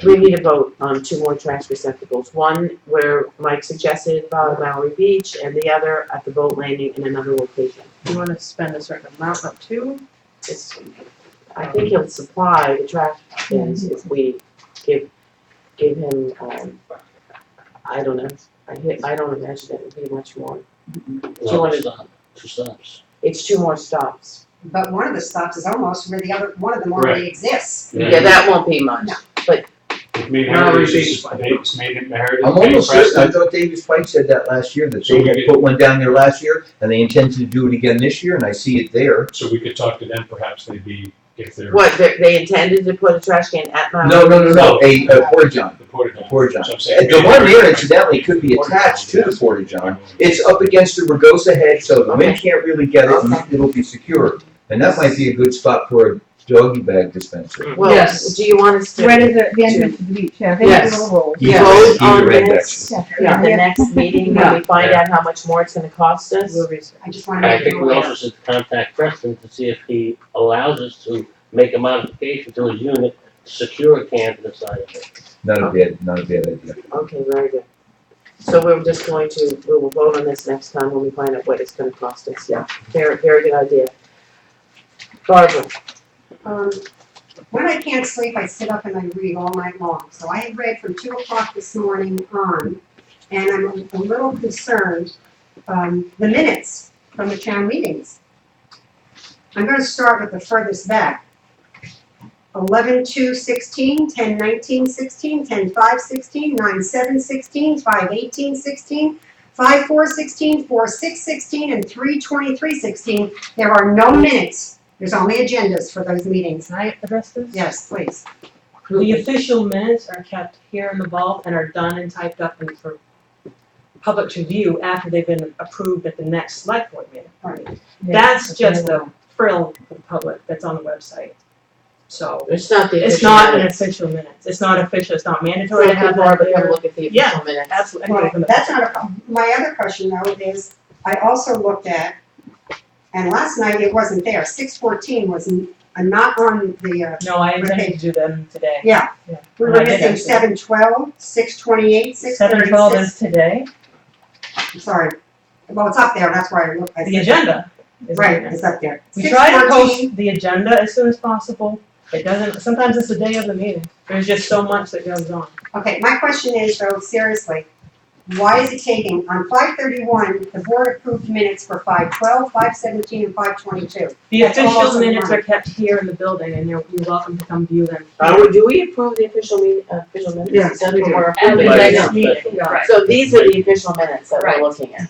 We need a vote on 2 more trash receptacles, one where Mike suggested about Maui Beach, and the other at the boat landing in another location. you wanna spend a certain amount up to? I think he'll supply the trash cans if we give him, I don't know, I don't imagine it would be much more. No, it's not. 2 stops. It's 2 more stops. But one of the stops is almost where the other, one of them already exists. Yeah, that won't be much. No. It made Heritage, it's made it Heritage. I'm almost certain, I thought Davis Pike said that last year, that they had put one down there last year, and they intended to do it again this year, and I see it there. So we could talk to them, perhaps they'd be, if they're. What, they intended to put a trash can at my. No, a porta-john. The Porta-John. Porta-john. So I'm saying. The one there incidentally could be attached to the porta-john. It's up against the Ragosa head, so the wind can't really get it, and it'll be secure. And that might be a good spot for a doggy bag dispenser. Well, Yes. do you want us to? Right at the entrance to the beach, yeah, they Yes. have little rolls. Yeah. Vote on Either red this Yeah. at the next meeting when we find out how much more it's gonna cost us? I just wanna I make you think we aware. also should contact Preston to see if he allows us to make a modification to his unit to secure a can to the side of it. Not a bad idea. Okay, very good. So we're just going to, we will vote on this next time when we find out what it's gonna cost us, yeah, very good idea. Barbara, When I can't sleep, I sit up and I read all night long. So I had read from 2 o'clock this morning on, and I'm a little concerned, the minutes from the town meetings. I'm gonna start with the furthest back. 11/2/16, 10/19/16, 10/5/16, 9/7/16, 5/18/16, 5/4/16, 4/6/16, and 3/23/16. There are no minutes. There's only agendas for those meetings. Can I address this? Yes, please. The official minutes are kept here in the vault and are done and typed up and for public to view after they've been approved at the next select board meeting. Right. That's just the frill for the public that's on the website. So, it's not the it's official not an minutes. official minutes, it's not official, it's not So mandatory to have people that are to come there. look at the Yeah. official minutes. Absolutely. Well, Anybody can- that's not a problem. My other question though is, I also looked at, and last night it wasn't there, 6/14 was not on the, No, I intended to do them today. yeah. Yeah. We And were I did missing actually. 7/12, 6/28, 7/12 6/36. is today, Sorry. Well, it's up there, that's why I looked. I the said- agenda is on Right, there. it's up there. We try to 6/14, post the agenda as soon as possible. It doesn't, sometimes it's the day of the meeting. There's just so much that goes on. Okay, my question is though, seriously, why is it taking, on 5/31, the board approved minutes for 5/12, 5/17, and 5/22? The That's almost official a minutes month. are kept here in the building and you're welcome to come view them. Do we approve the official official minutes? Yes, Is that we what do. we're At the approving? Right. next Yeah. meeting, right. So these are the official minutes that we're Right. looking at.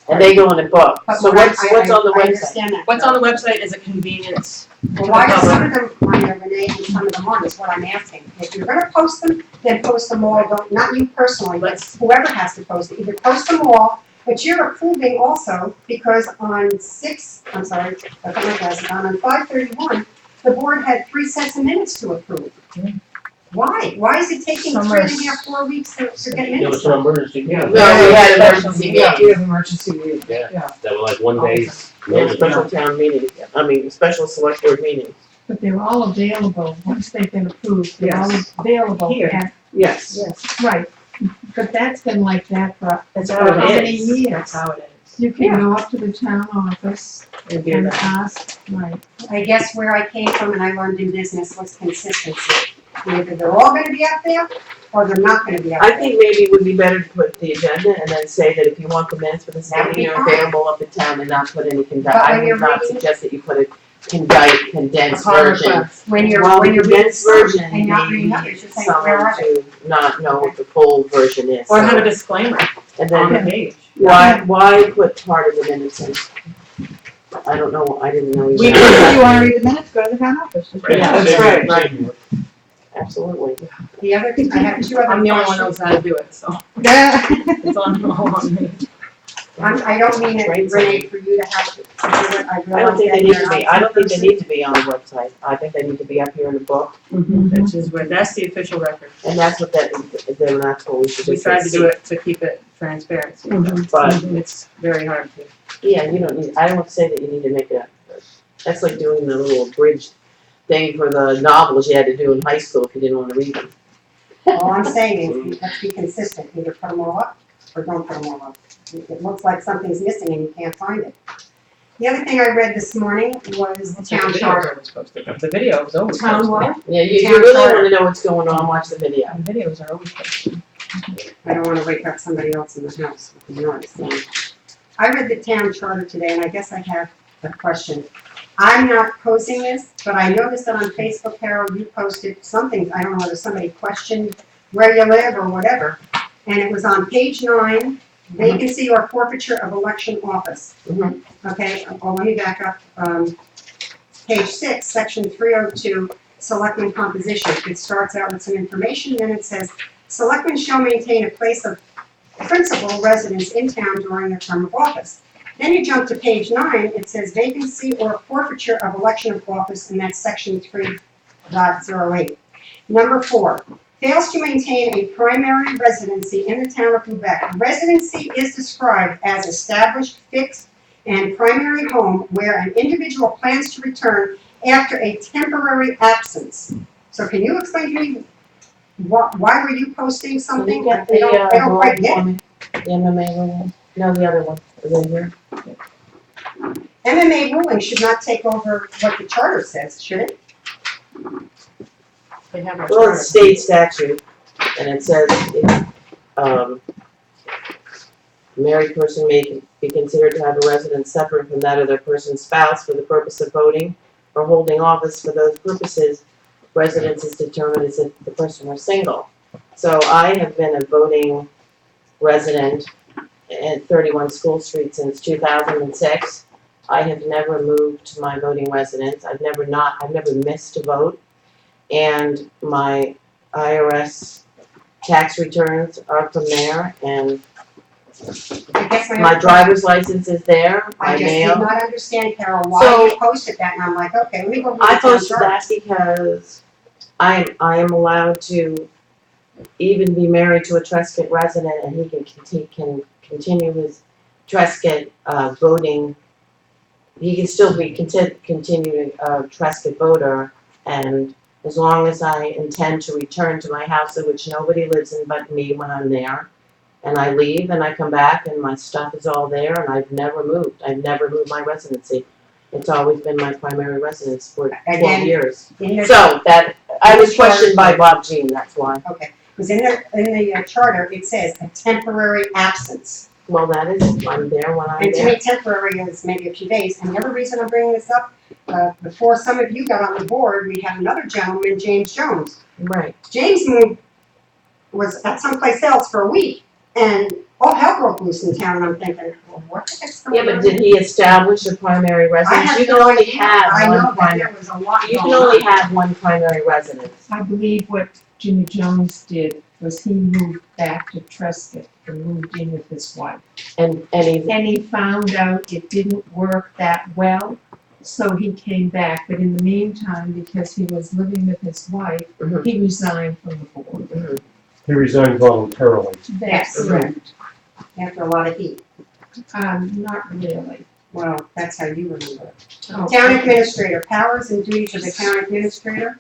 And they go in the book. But So what what's I on the website? understand that. What's on the website is a convenience. Well, why are some of them on there, Renee, and some of them aren't, is what I'm asking. If you're gonna post them, then post them all, don't, not you personally, but whoever has to post it, either post them all, but you're approving also, because on I got my glasses on 5/31, the board had 3 sets of minutes to approve. Why? Why is it taking Some 3.5, 4 weeks to get There minutes was an done? emergency Yeah. meeting. No, we had emergency Yeah, meetings. we have emergency meetings. Yeah, that were like one day. We had special town meetings, special select board meetings. But they're all available, once they've been approved, they're all Yes. available. Here. And- Yes. Yes, right, but that's been like that for That's how how it many is. years? That's how it is. You can go up to the town office And do and that. ask, right. I guess where I came from and I learned in business was consistency. Either they're all gonna be up there, or they're not gonna be up I there. think maybe it would be better to put the agenda and then say that if you want the minutes for this That would meeting, be you're fine. available up in town and not put any But I when you're would not reading- suggest that you put a condensed Upon version. request. When you're Well, the reading condensed some version, and not reading maybe others, you're saying, where someone are they? to not know what the full version is. Or have So- a disclaimer And on the then, page. why put part of the minutes in? I don't know, I didn't know. We, if you wanna read the minutes, go to the town office. Yeah, that's Same- right, same- Absolutely. The other, I have 2 other I'm the only one that questions. knows how to do it, so Yeah. it's all on me. I don't mean it, Great Renee, sign. for you to have to do it, I I don't think they realize need that to you're be, not I don't think they person. need to be on the website. I think they need to be up here in the book. Which is where, that's the official record. And that's what that's what we should do. We tried to do it to keep it transparent, But, it's very hard to. yeah, you don't need, I don't say that you need to make that's like doing the little abridged thing for the novels you had to do in high school if you didn't wanna read them. All I'm saying is, let's be consistent, either put them all up, or don't put them all up. It looks like something's missing and you can't find it. The other thing I read this morning was the town charter. always posted, the video was always posted. Town what? Yeah, you Town really charter. wanna know what's going on, watch the video. The videos are always posted. I don't wanna wake up somebody else in the house with the noise. So, I read the town charter today, and I guess I have a question. I'm not posting this, but I noticed that on Facebook, Carol, you posted something, I don't know whether somebody questioned where you live or whatever, and it was on page 9, vacancy or forfeiture of election office. Mhm. Okay, well, let me back up, page 6, section 302, selectmen composition. It starts out with some information, and then it says, selectmen shall maintain a place of principal residence in town during their term of office. Then you jump to page 9, it says vacancy or forfeiture of election of office, and that's section 3.08. Number 4, fails to maintain a primary residency in the town of Lubec. Residency is described as established, fixed, and primary home where an individual plans to return after a temporary absence. So can you explain to me, why were you posting something? Can you get I don't the, quite get it. for me? The MMA ruling? No, the other one, is in here. MMA ruling should not take over what the charter says, should it? They have a Well, charter. it's state statute, and it says, married person may be considered to have a residence separate from that of their person's spouse for the purpose of voting or holding office. For those purposes, residence is determined as if the person were single. So I have been a voting resident at 31 School Street since 2006. I have never moved to my voting residence. I've never missed a vote. And my IRS tax returns are from there, and I guess my driver's license is there, I my just did mail. not understand, Carol, why So- you posted that, and I'm like, okay, let me go read the I town posted charter. that because I am allowed to even be married to a Trescott resident, and he can continue his Trescott voting. He can still be continuing a Trescott voter, and as long as I intend to return to my house, in which nobody lives in but me when I'm there, and I leave and I come back and my stuff is all there, and I've never moved. I've never moved my residency. It's always been my primary residence for 12 Again, years. In the, So that, I was questioned by Bob Jean, that's why. okay, because in the charter, it says a temporary absence. Well, that is, I'm there when I'm And to there. me, temporary is maybe a few days, and the other reason I'm bringing this up, before some of you got on the board, we had another gentleman, James Jones. Right. James was at someplace else for a week, and all hell broke loose in town, and I'm thinking, well, what the heck's going Yeah, on? but did he establish a primary I residence? have You can no only idea. have I know one that primary, there was a lot you going can only on. have one primary residence. I believe what Jimmy Jones did was he moved back to Trescott and moved in with his wife. And he, And he found out it didn't work that well, so he came back. But in the meantime, because he was living with his wife, Mhm. he resigned from the board. He resigned voluntarily. That's Yes. correct. After a lot of heat. Not really. Well, that's how you remember it. Oh, Town administrator, powers and duties of the town administrator.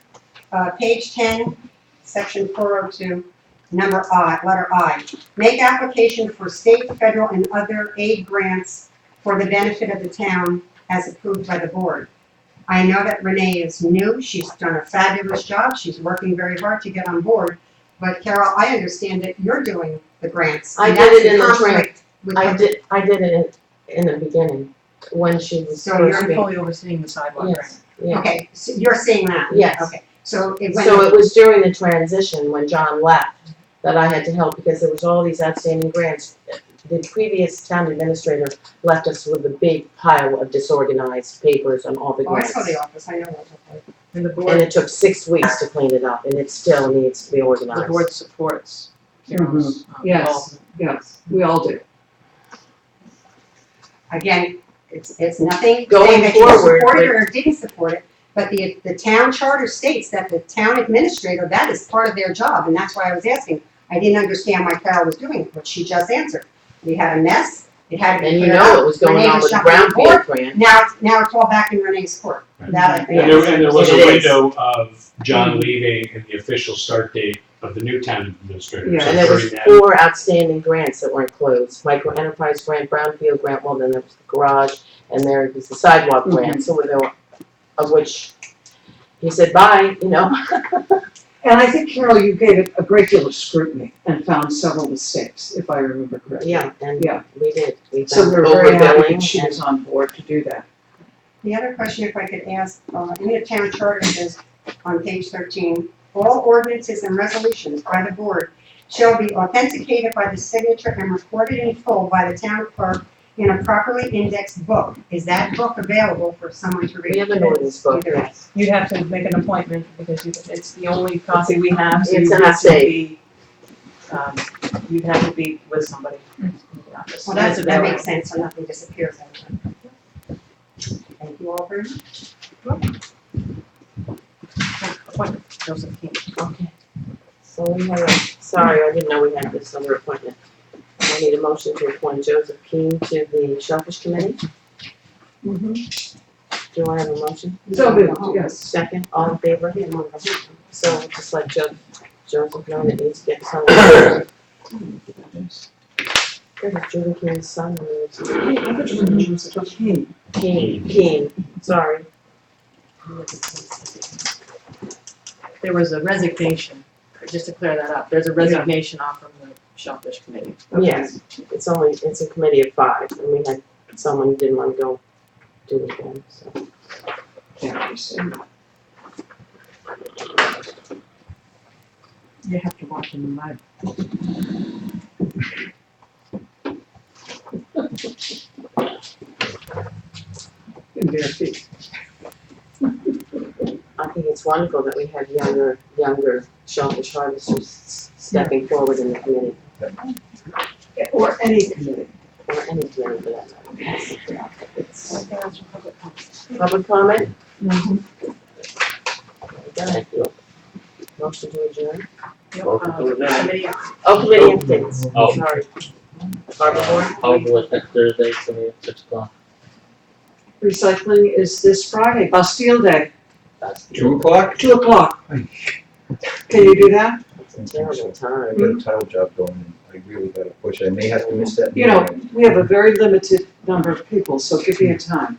Page 10, section 402, number I, letter I. Make application for state, federal, and other aid grants for the benefit of the town as approved by the board. I know that Renee is new. She's done a fabulous job. She's working very hard to get on board. But Carol, I understand that you're doing the grants. I and did that's it in the conflict with I what- did it in the beginning, when she was So you're first being. Fully overseeing the sidewalk grant. Yes, yeah. Okay, so you're seeing that? Yes. Okay, so it went. So it was during the transition when John left that I had to help because there was all these outstanding grants. The previous town administrator left us with a big pile of disorganized papers on all the Oh, I grants. saw the office, I know what it looked like. And the And board, it took 6 weeks to clean it up, and it still needs to be the organized. board supports Carol's Yes. involvement. Yes, we all do. Again, it's nothing Going saying that you forward, supported it or didn't support it, but the town charter states that the town administrator, that is part of their job, and that's why I was asking. I didn't understand why Carol was doing it, but she just answered. We had a mess, it had to be And you cleared know up. it was going Renee on was with the jumping on board. brownfield grant. Now it's all back in Renee's court. That I think. And there was a It is. window of John leaving and the official start date of the new town administrator. Yeah. So And there was during that- 4 outstanding grants that weren't closed. Micro enterprise grant, brownfield grant, well, then there was the garage, and there was the sidewalk plan, so there were, of which he said, bye, you know. And I think, Carol, you gave it a great deal of scrutiny and found several mistakes, if I remember correctly. Yeah, and Yeah. we did. We So found we're very happy overbilling that she and- was on board to do that. The other question, if I could ask, in the town charter, it says on page 13, all ordinances and resolutions by the board shall be authenticated by the signature and recorded in full by the town clerk in a properly indexed book. Is that book available for someone to read? We have an ordinance book, Either. yes. You'd have to make an appointment because it's the only copy we have, so It's you'd in a have to safe. be, you'd have to be with somebody in the office. Well, And it's that available. makes sense, so nothing disappears. Thank you all very much. Appointment, Joseph King. Okay. So we have, sorry, I didn't know we had this other appointment. I need a motion to appoint Joseph Keane to the Shellfish Committee. Do I have a motion? So moved, yes. Second, all in favor? So just let Joseph know that he's getting something. Good, Julie Keene's son. Keane, sorry. There was a resignation, just to clear that up, there's a resignation off from the Shellfish Committee. Yes, it's a committee of 5, and we had someone who didn't want to go do it again, so. You have to walk in the mud. In bare feet. I think it's wonderful that we have younger shellfish harvesters stepping forward in the committee, Or any committee. or any committee for that matter. It's- Public comment? Thank you. Motion to adjourn? Committee, Oh, committee updates, Oh. sorry. Harbor Board? I'll do it next Thursday, so we have 6 o'clock. Recycling is this Friday, Bastille Day, That's 2 o'clock? 2 o'clock. Can you do that? It's a terrible I time. got a title job going, and I really gotta push, I may have to miss that. You know, meeting. we have a very limited number of people, so give me a time.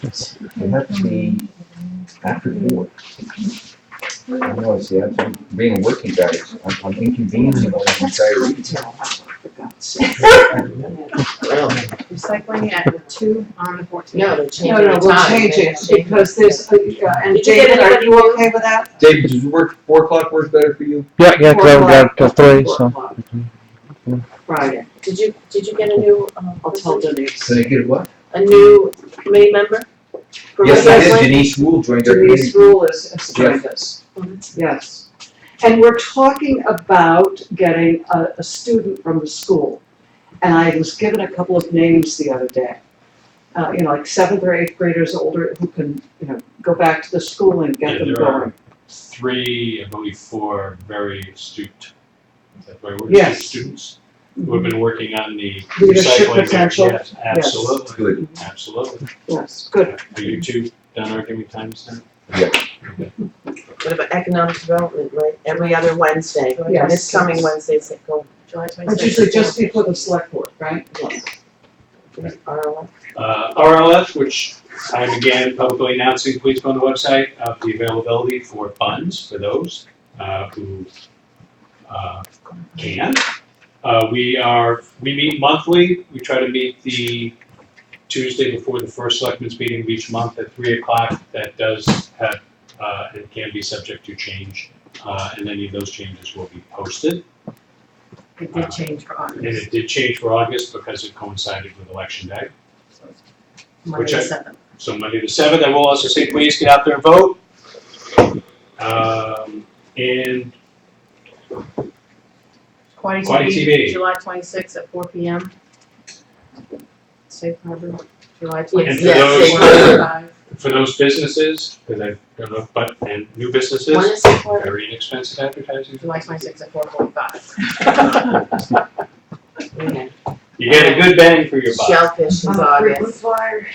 It have to be after 4. I know, see, I'm being a working guy, I'm inconveniencing all the retirees. For God's sake. Well, recycling at 2 on the 14th. no, they're changing No, the no, time. we'll change it because there's, and Did you get David, are anybody you new? okay with that? David, does 4 o'clock work better for you? Yeah, 'cause I got till 3, 4 o'clock. Friday, Did you get a new, I'll tell Denise. Can I get what? a new committee member? For Yes, I did, recycling? Denise Wool joined our Denise committee. Rule is joined us. Yes. And we're talking about getting a student from the school. And I was given a couple of names the other day. Like 7th or 8th graders older who can, go back to the school and get Yeah, them there are going. 3, I believe 4 very astute, is that the right word? Yes. Students who have been working on the Leadership recycling. potential. Yes, absolutely, Good. absolutely. Yes, good. Are you 2 done arguing times now? What about economic development, right, every other Wednesday? Yes. This coming Wednesday, so go, July 26th. It's usually just before the select board, right? RLF. RLF, which I'm again publicly announcing, please go on the website of the availability for funds for those who can. We meet monthly, we try to meet the Tuesday before the first selectmen's meeting of each month at 3 o'clock. That does have, and can be subject to change, and any of those changes will be posted. It did change for And August, it did change for August because it coincided with election day. so it's Monday Which the I- 7th. So Monday the 7th, I will also say, please get out there and vote. And Quality Quality TV. July 26th at 4 PM. Safe Harbor, July Yes, 26th. yes, Safe Harbor. for those businesses, because I don't know, and new When businesses, is it for? very inexpensive advertising. July 26th at 4:45. Okay. You get a good bang for your buck. Shellfish is On a frequent August, flyer.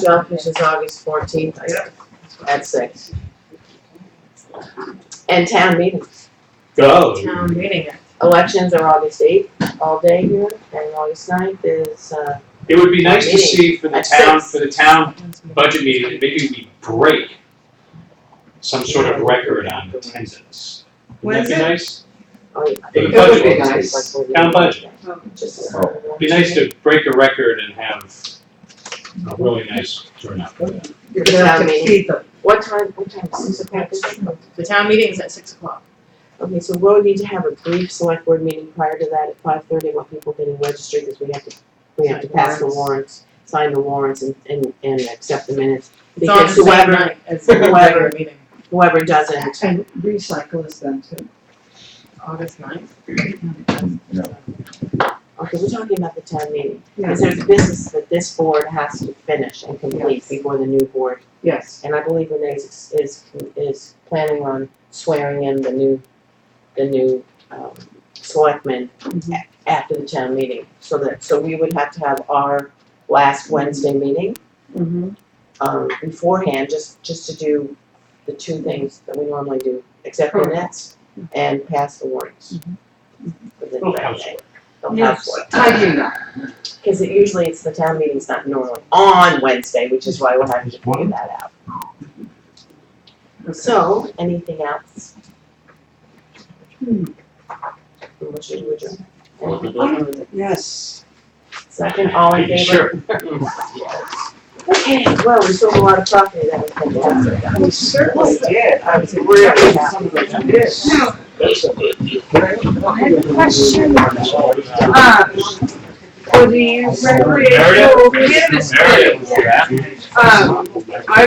Shellfish is August 14th at 6. And town meetings. Go. Town meeting. Elections are August 8th, all day here, and August 9th is It would be nice to see for the At town, 6. for the town budget meeting, that maybe we break some sort of record on attendance. Wouldn't that be nice? Oh, yeah. For the It budget would be meeting. nice. Town budget. Just. It'd be nice to break a record and have a really nice turnout. You're gonna have to feed them. What time, 6 o'clock is it? The town meeting is at 6 o'clock. Okay, so we'll need to have a brief select board meeting prior to that at 5:30, while people getting registered, because we have to pass the warrants, sign the warrants and accept the minutes. It's on the Because same whoever, night as the regular meeting, whoever doesn't, And recycle is then too. August 9th. okay, we're talking about the town meeting. Yeah. Because there's business that this board has to finish and complete Yes. before the new board. Yes. And I believe Renee is planning on swearing in the new selectmen Mhm. after the town meeting. So we would have to have our last Wednesday meeting Mm-hmm. beforehand, just to do the two things that we normally do, accept minutes and pass the warrants. within Little that housework. day. Little Yes, housework. tidying up. Because usually it's the town meeting's not normally on Wednesday, which is why we're having to figure that out. So, anything else? Motion to adjourn. Yes. Second, all in favor? Okay, well, we sold a lot of property that was fantastic. We certainly did. I was Really really happy. some of it did. That's a good deal. I have a question. For the recreational cannabis. Meredith. I